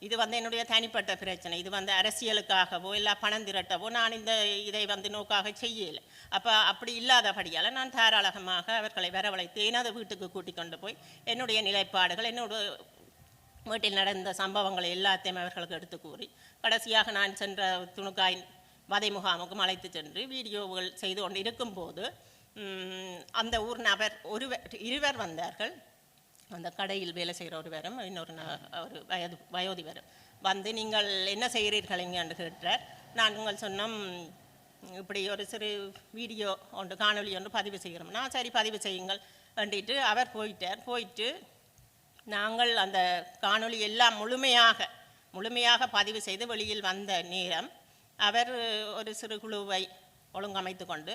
இது வந்து என்னுடைய தனிப்பட்ட பிரச்சனை, இது வந்து அரசியலுக்காகவோ இல்லை பணம் திரட்டவோ நான் இதை வந்து நோக்காக செய்யலை. அப்படி இல்லாதபடியால் நான் தாராளமாக அவர்களை வரவழைத்து எனது வீட்டுக்கு கூட்டிக் கொண்டு போய் என்னுடைய நிலைப்பாடுகள் என்னோட வீட்டில் நடந்த சம்பவங்களை எல்லாத்தையும் அவர்களுக்கு எடுத்து கூறி கடைசியாக நான் சென்ற துணுக்காய் வதை முகாமுக்கும் அழைத்து சென்று வீடியோவுகள் செய்து கொண்டு இருக்கும்போது அந்த ஊர் நபர் இருவர் வந்தார்கள். அந்த கடையில் வேலை செய்கிற ஒருவரும் இன்னொரு ஒரு வயோதிபரும் வந்து நீங்கள் என்ன செய்கிறீர்கள் என்று கேட்டார். நாங்கள் சொன்னோம் இப்படி ஒரு சிறு வீடியோ ஒன்று காணொலி ஒன்று பதிவு செய்கிறோம். நான் சரி பதிவு செய்யுங்கள் வேண்டிட்டு அவர் போயிட்டு நாங்கள் அந்த காணொலி எல்லாம் முழுமையாக பதிவு செய்து வெளியில் வந்த நேரம் அவர் ஒரு சிறு குழுவை ஒழுங்கமைத்து கொண்டு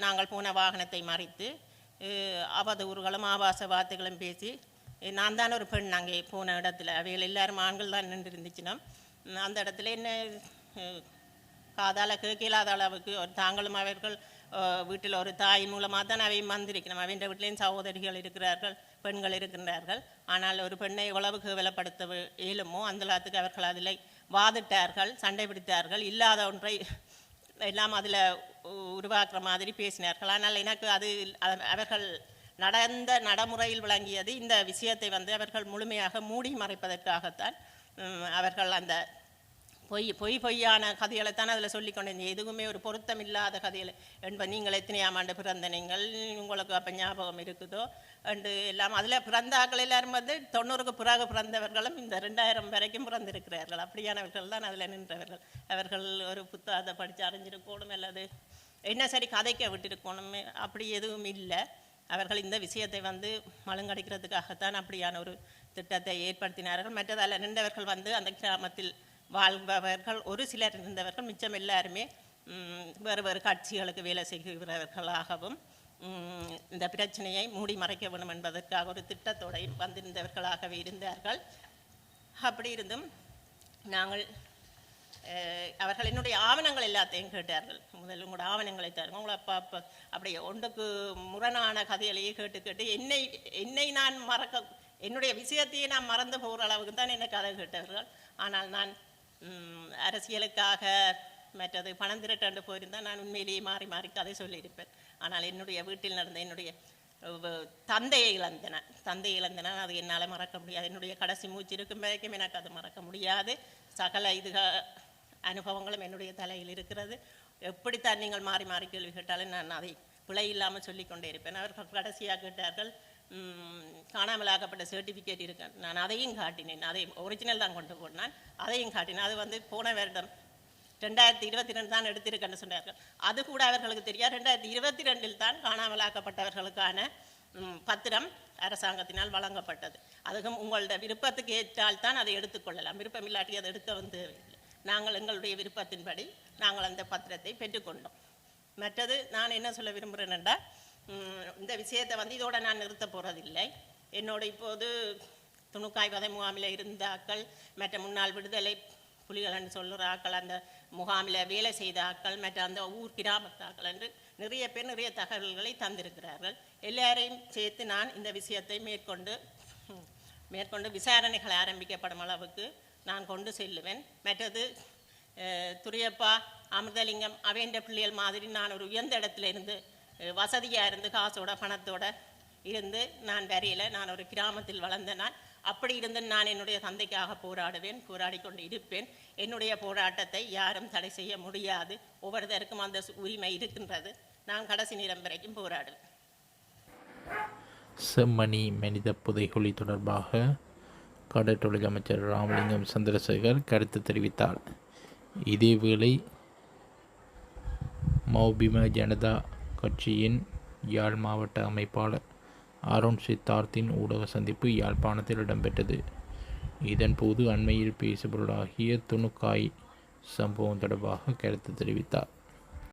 நாங்கள் போன வாகனத்தை மறித்து அவதூறுகளும் ஆபாச வார்த்தைகளும் பேசி, நான் தான் ஒரு பெண் அங்கே போன இடத்துல, அவைகள் எல்லாரும் ஆண்கள் தான் நின்று இருந்துச்சுன்னா அந்த இடத்துல என்ன காதால் கேட்கலாத அளவுக்கு தாங்களும் அவர்கள் வீட்டில் ஒரு தாய் மூலமாக தான் அவையும் வந்திருக்கணும். அவன் வீட்டிலேயும் சகோதரிகள் இருக்கிறார்கள், பெண்கள் இருக்கின்றார்கள். ஆனால் ஒரு பெண்ணை எவ்வளவு கேவலப்படுத்த இயலுமோ அந்த அளவுக்கு அவர்கள் அதில் வாதிட்டார்கள், சண்டை பிடித்தார்கள். இல்லாத ஒன்றை எல்லாம் அதில் உருவாக்குற மாதிரி பேசினார்கள். ஆனால் எனக்கு அது அவர்கள் நடந்த நடைமுறையில் விளங்கியது இந்த விஷயத்தை வந்து அவர்கள் முழுமையாக மூடி மறைப்பதற்காகத்தான். அவர்கள் அந்த பொய்யான கதைகளைத்தான் அதில் சொல்லிக்கொண்டேன். எதுவுமே ஒரு பொருத்தம் இல்லாத கதைகள் என்பது நீங்கள் எத்தனையாம் ஆண்டு பிறந்த நீங்கள் உங்களுக்கு அப்போ ஞாபகம் இருக்குதோ அண்டு எல்லாம் அதில் பிறந்தாக்கள் எல்லாரும் வந்து 90க்கு பிறகு பிறந்தவர்களும் இந்த 2000 வரைக்கும் பிறந்திருக்கிறார்கள். அப்படியானவர்கள் தான் அதில் நின்றவர்கள். அவர்கள் ஒரு புத்தகத்தை படித்து அறிஞ்சிருக்கணும் அல்லது என்ன சரி கதைக்க விட்டிருக்கணும், அப்படி எதுவும் இல்லை. அவர்கள் இந்த விஷயத்தை வந்து மழுங்கடிக்கிறதுக்காகத்தான் அப்படியான ஒரு திட்டத்தை ஏற்படுத்தினார்கள். மற்றதால் நின்றவர்கள் வந்து அந்த கிராமத்தில் வாழ்பவர்கள் ஒரு சிலர் இருந்தவர்கள், மிச்சம் எல்லாருமே வேறு வேறு கட்சிகளுக்கு வேலை செய்கிறவர்களாகவும் இந்த பிரச்சனையை மூடி மறைக்க வேண்டும் என்பதற்காக ஒரு திட்டத்தோடு வந்திருந்தவர்களாகவே இருந்தார்கள். அப்படி இருந்தும் நாங்கள் அவர்கள் என்னுடைய ஆவணங்கள் எல்லாத்தையும் கேட்டார்கள். முதல் உங்களோட ஆவணங்களை தருங்க, உங்களை அப்போ அப்படியே ஒன்றுக்கு முரணான கதைகளையே கேட்டு என்னை நான் என்னுடைய விஷயத்தையே நான் மறந்து போகிற அளவுக்கு தான் என்னை கதை கேட்டவர்கள். ஆனால் நான் அரசியலுக்காக மற்றது பணம் திரட்டாண்டு போயிருந்தால் நான் உண்மையிலேயே மாறி மாறி கதை சொல்லியிருப்பேன். ஆனால் என்னுடைய வீட்டில் நடந்த என்னுடைய தந்தையை இழந்தன அது என்னால் மறக்க முடியாது. என்னுடைய கடைசி மூச்சு இருக்கும் வரைக்கும் எனக்கு அது மறக்க முடியாது. சகல அனுபவங்களும் என்னுடைய தலையில் இருக்கிறது. எப்படித்தான் நீங்கள் மாறி மாறி கேள்வி கேட்டாலும் நான் அதை பிழை இல்லாமல் சொல்லிக்கொண்டே இருப்பேன். அவர்கள் கடைசியாக கேட்டார்கள், காணாமலாக்கப்பட்ட சர்டிஃபிகேட் இருக்கு. நான் அதையும் காட்டினேன். அதை ஒரிஜினல் தான் கொண்டு போனேன், அதையும் காட்டினேன். அது வந்து போன வருடம் 2022 தான் எடுத்திருக்கேன்னு சொன்னார்கள். அது கூட அவர்களுக்கு தெரியாது. 2022 தான் காணாமலாக்கப்பட்டவர்களுக்கான பத்திரம் அரசாங்கத்தினால் வழங்கப்பட்டது. அதுவும் உங்களோட விருப்பத்துக்கு ஏற்றால் தான் அதை எடுத்துக்கொள்ளலாம். விருப்பம் இல்லாட்டி அதை எடுக்க வந்து நாங்கள் எங்களுடைய விருப்பத்தின்படி நாங்கள் அந்த பத்திரத்தை பெற்றுக்கொண்டோம். மற்றது நான் என்ன சொல்ல விரும்புகிறேன்டா, இந்த விஷயத்தை வந்து இதோடு நான் நிறுத்த போகிறதில்லை. என்னோட இப்போது துணுக்காய் வதை முகாமில் இருந்த ஆக்கள், மற்ற முன்னாள் விடுதலை புலிகள்னு சொல்லுற ஆக்கள், அந்த முகாமில் வேலை செய்த ஆக்கள், மற்ற அந்த ஊர் கிராமத்தாக்கள் என்று நிறைய பேர் நிறைய தகவல்களை தந்திருக்கிறார்கள். எல்லாரையும் சேர்த்து நான் இந்த விஷயத்தை மேற்கொண்டு விசாரணைகளை ஆரம்பிக்கப்படும் அளவுக்கு நான் கொண்டு செல்லுவேன். மற்றது துரியப்பா அமிர்தலிங்கம் அவேண்ட பிள்ளைகள் மாதிரி நான் ஒரு உயர்ந்த இடத்துல இருந்து வசதியாக இருந்து காசோட பணத்தோட இருந்து நான் வரையில் நான் ஒரு கிராமத்தில் வளர்ந்த நான். அப்படி இருந்து நான் என்னுடைய தந்தைக்காக போராடி கொண்டு இருப்பேன். என்னுடைய போராட்டத்தை யாரும் தடை செய்ய முடியாது. ஒவ்வொருத்தருக்கும் அந்த உரிமை இருக்கின்றது. நான் கடைசி நேரம் வரைக்கும் போராடுவேன். செம்மணி மனித புதைகுழி தொடர்பாக கடற்றொழில் அமைச்சர் ராமலிங்கம் சந்திரசேகர் கருத்து தெரிவித்தார். இதேவேளை மௌபிம ஜனதா கட்சியின் யாழ் மாவட்ட அமைப்பாளர் அருண் சித்தார்த்தின் ஊடக சந்திப்பு யாழ்ப்பாணத்தில் இடம்பெற்றது. இதன்போது அண்மையில் பேசுபொருளாகிய துணுக்காய் சம்பவம் தொடர்பாக கருத்து தெரிவித்தார்.